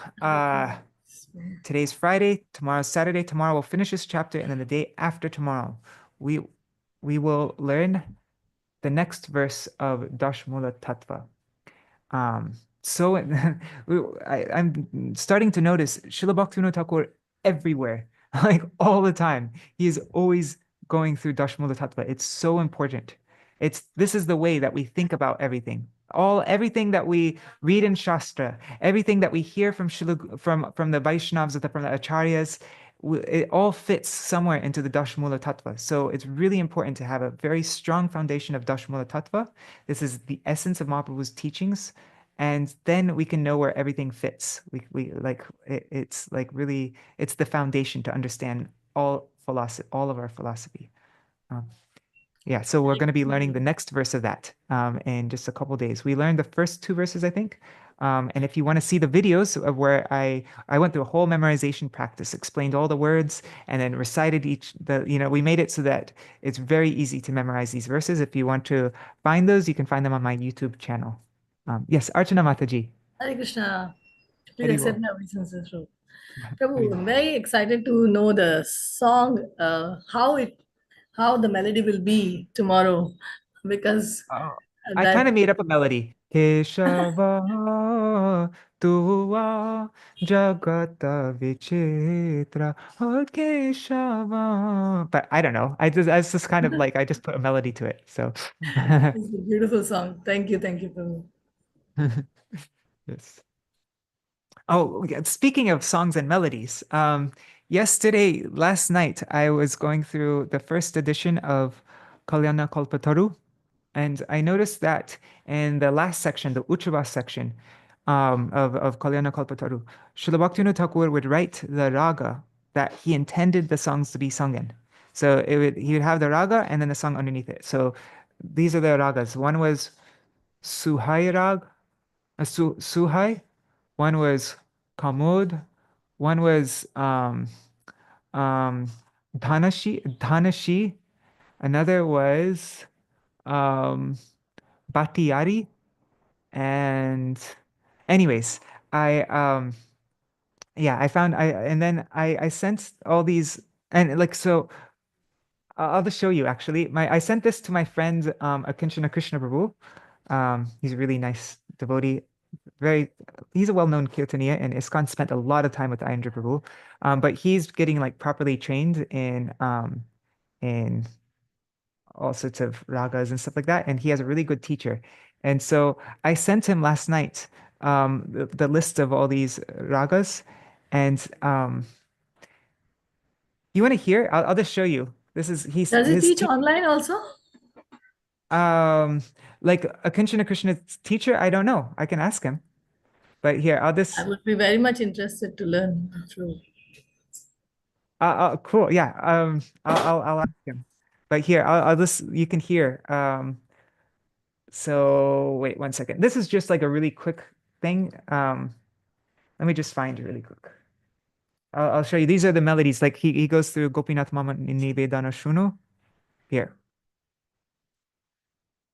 today's Friday, tomorrow's Saturday. Tomorrow we'll finish this chapter, and then the day after tomorrow, we will learn the next verse of Dashmula Tattva. So I'm starting to notice Srila Bhaktivinoda Thakur everywhere, like all the time. He is always going through Dashmula Tattva. It's so important. This is the way that we think about everything. Everything that we read in Shastra, everything that we hear from from the Vaishnavas, from the Acharyas, it all fits somewhere into the Dashmula Tattva. So it's really important to have a very strong foundation of Dashmula Tattva. This is the essence of Mahaprabhu's teachings, and then we can know where everything fits. It's like really, it's the foundation to understand all of our philosophy. Yeah, so we're going to be learning the next verse of that in just a couple days. We learned the first 2 verses, I think. And if you want to see the videos of where I went through a whole memorization practice, explained all the words, and then recited we made it so that it's very easy to memorize these verses. If you want to find those, you can find them on my YouTube channel. Yes, Archana Mataji. Hare Krishna. Please Hari accept Bol. my obeisances, Prabhu. Hari Prabhu, Bol. I'm very excited to know the song, how the melody will be tomorrow, because Oh, I that kind of made up a melody. Keshava Tua Jagata Vichitra Keshava. But I don't know. I just kind of like I just put a melody to it. So is a beautiful song. Thank you, Prabhu. yes. Oh, yeah, speaking of songs and melodies, last night, I was going through the first edition of Kalyana Kalpataru. And I noticed that in the last section, the Uchava section of Kalyana Kalpataru, Srila Bhaktivinoda Thakur would write the raga that he intended the songs to be sung in. So he would have the raga and then the song underneath it. So these are the ragas. One was Suhai rag, Suhai. One was Kamod. One was Dhanashi. Another was um, Bhatiyari. And anyways, I found I sent all these, and like so I'll just show you actually. I sent this to my friend Akinchana Krishna Prabhu. He's a really nice devotee. He's a well-known kirtaniya, and ISKCON spent a lot of time with Ayendra Prabhu. But he's getting like properly trained in all sorts of ragas and stuff like that. And he has a really good teacher. And so I sent him last night the list of all these ragas. And you want to hear? I'll just show you. Does he teach online also? Like Akinchana Krishna's teacher, I don't know. I can ask him. But here, I would be very much interested to learn through. Cool. Yeah. I'll ask him. But here, I'll just you can hear. So wait 1 second. This is just like a really quick thing. Let me just find it really quick. I'll show you. These are the melodies. Like he goes through Gopinath Mama Nivedana Shunu. Here.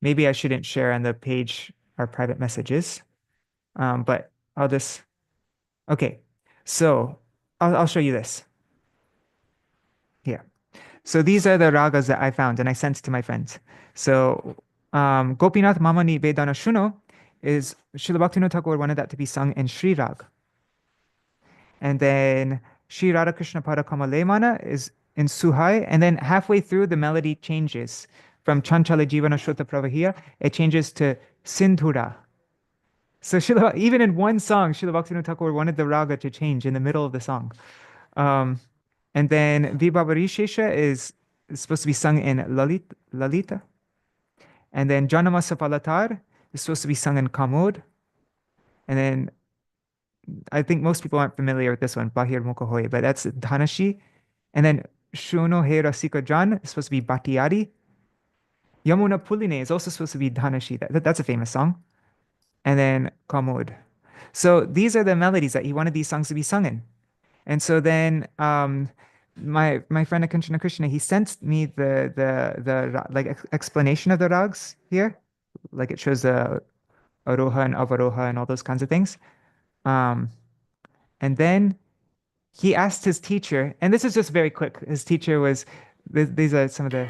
Maybe I shouldn't share on the page our private messages. But I'll just okay. So I'll show you this. Here. So these are the ragas that I found and I sent to my friends. So Gopinath Mama Nivedana Shunu is Srila Bhaktivinoda Thakur wanted that to be sung in Sri Rag. and then Śrī Radhakrishna Padakamalemana is in Suhai, and then halfway through the melody changes from Chanchala Jivana Shrota Pravahiya, it changes to Sindhura. So even in one song, Srila Bhaktivinoda Thakur wanted the raga to change in the middle of the song. And then Vibhavarishesha is supposed to be sung in Lalita. And then Janamasa Palatar is supposed to be sung in Kamod. And then I think most people aren't familiar with this one, Bahir Mukha Hoye, but that's Dhanashi. And then Shuno He Rasika Jan is supposed to be Bhatiyari. Yamuna Puline is also supposed to be Dhanashi. That's a famous song. And then Kamod. So these are the melodies that he wanted these songs to be sung in. And so then my friend Akanchana Krishna, he sent me the like explanation of the rags here. Like it shows the aroha and avaroha and all those kinds of things. And then he asked his teacher, and this is just very quick. His teacher was, these are some of the.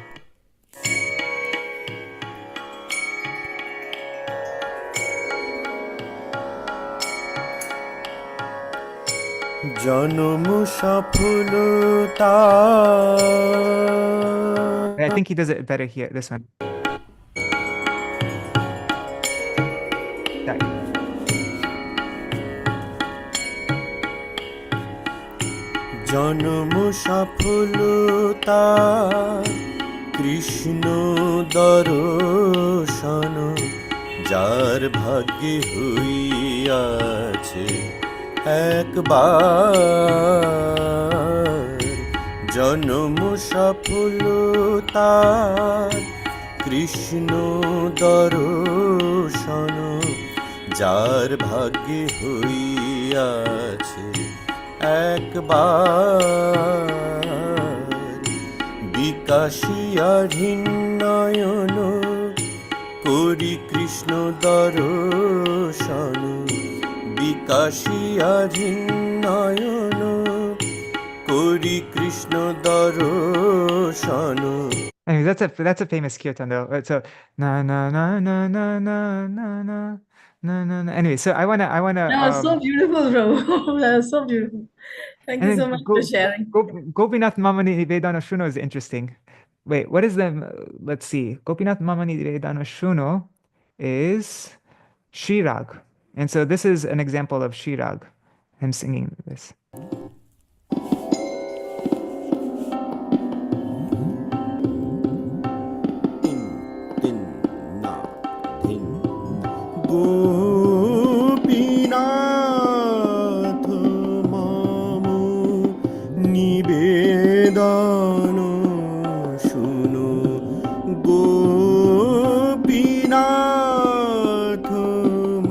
I think he does it better here, this one. জন্ম সফলতা কৃষ্ণ দর্শন যার ভাগ্যে হইয়াছে একবার জন্ম সফলতা কৃষ্ণ দর্শন যার ভাগ্যে হইয়াছে একবার বিকাশিয়া হৃন্নয়ন করি কৃষ্ণ দর্শন বিকাশিয়া হৃন্নয়ন করি কৃষ্ণ দর্শন. Anyway, that's a famous kirtan though. So na na na na na na na na na na. Anyway, so I wanna. That was so beautiful, Prabhu. That was so beautiful. Thank you so much for sharing. Gopinath Mamani Vedana Shuno is interesting. Wait, what is the? Let's see. Gopinath Mamani Vedana Shuno is Shrirag, and so this is an example of Shrirag. Him singing this. Gopinath মাম নিবেদন শুনো গোপীনাথ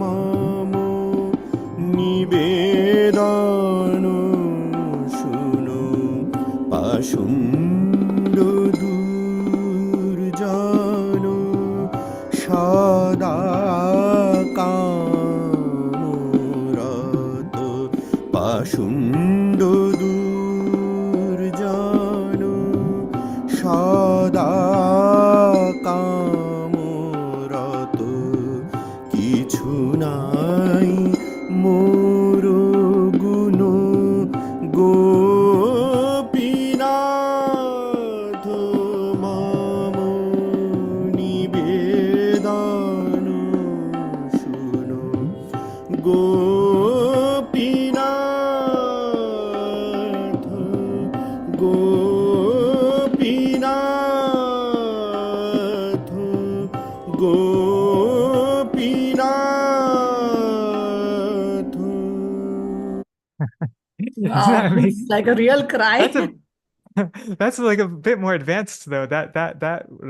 মাম নিবেদন শুনো পাশুণ্ড দুর্জন সদা কামরত পাশুণ্ড দুর্জন সদা কামরত কিছু নাই মোর গুণ গোপীনাথ মাম নিবেদন শুনো Gopinath Gopinath Gopinath. Wow, it's like a real cry. That's like a bit more advanced though. That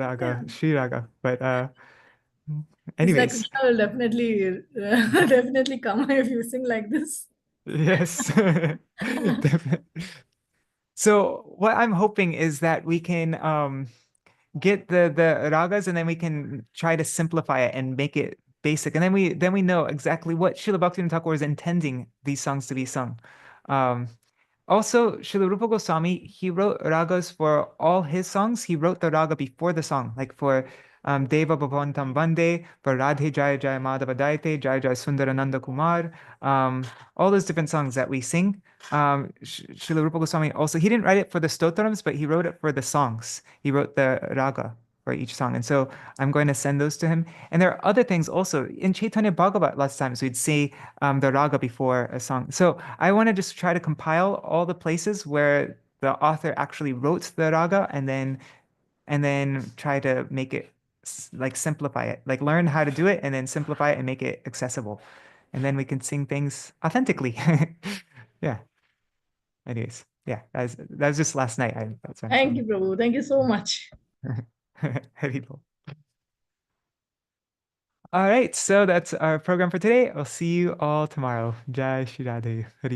raga, Shri raga. But anyways. It's like Krishna will definitely come if you sing like this. Yes. Definitely. So what I'm hoping is that we can get the ragas, and then we can try to simplify it and make it basic, and then we know exactly what Srila Bhaktivinoda Thakur is intending these songs to be sung. Also, Srila Rupa Goswami, he wrote ragas for all his songs. He wrote the raga before the song, like for Deva Bhavantam Vande, for Radhe Jaya Jaya Madhava Daite, Jaya Jaya Sundarananda Kumar, all those different songs that we sing. Srila Rupa Goswami also, he didn't write it for the stotrams, but he wrote it for the songs. He wrote the raga for each song. And so I'm going to send those to him. And there are other things also. In Chaitanya Bhagavat last time, so we'd say the raga before a song. So I want to just try to compile all the places where the author actually wrote the raga and then try to make it like simplify it, like learn how to do it and then simplify it and make it accessible. And then we can sing things authentically. Yeah. Anyways, yeah, that was just last night. That's what I'm Thank you, Prabhu. Thank you so much. saying. All right, so that's our program for today. I'll see you all tomorrow. Jai Shri Radhe. Hari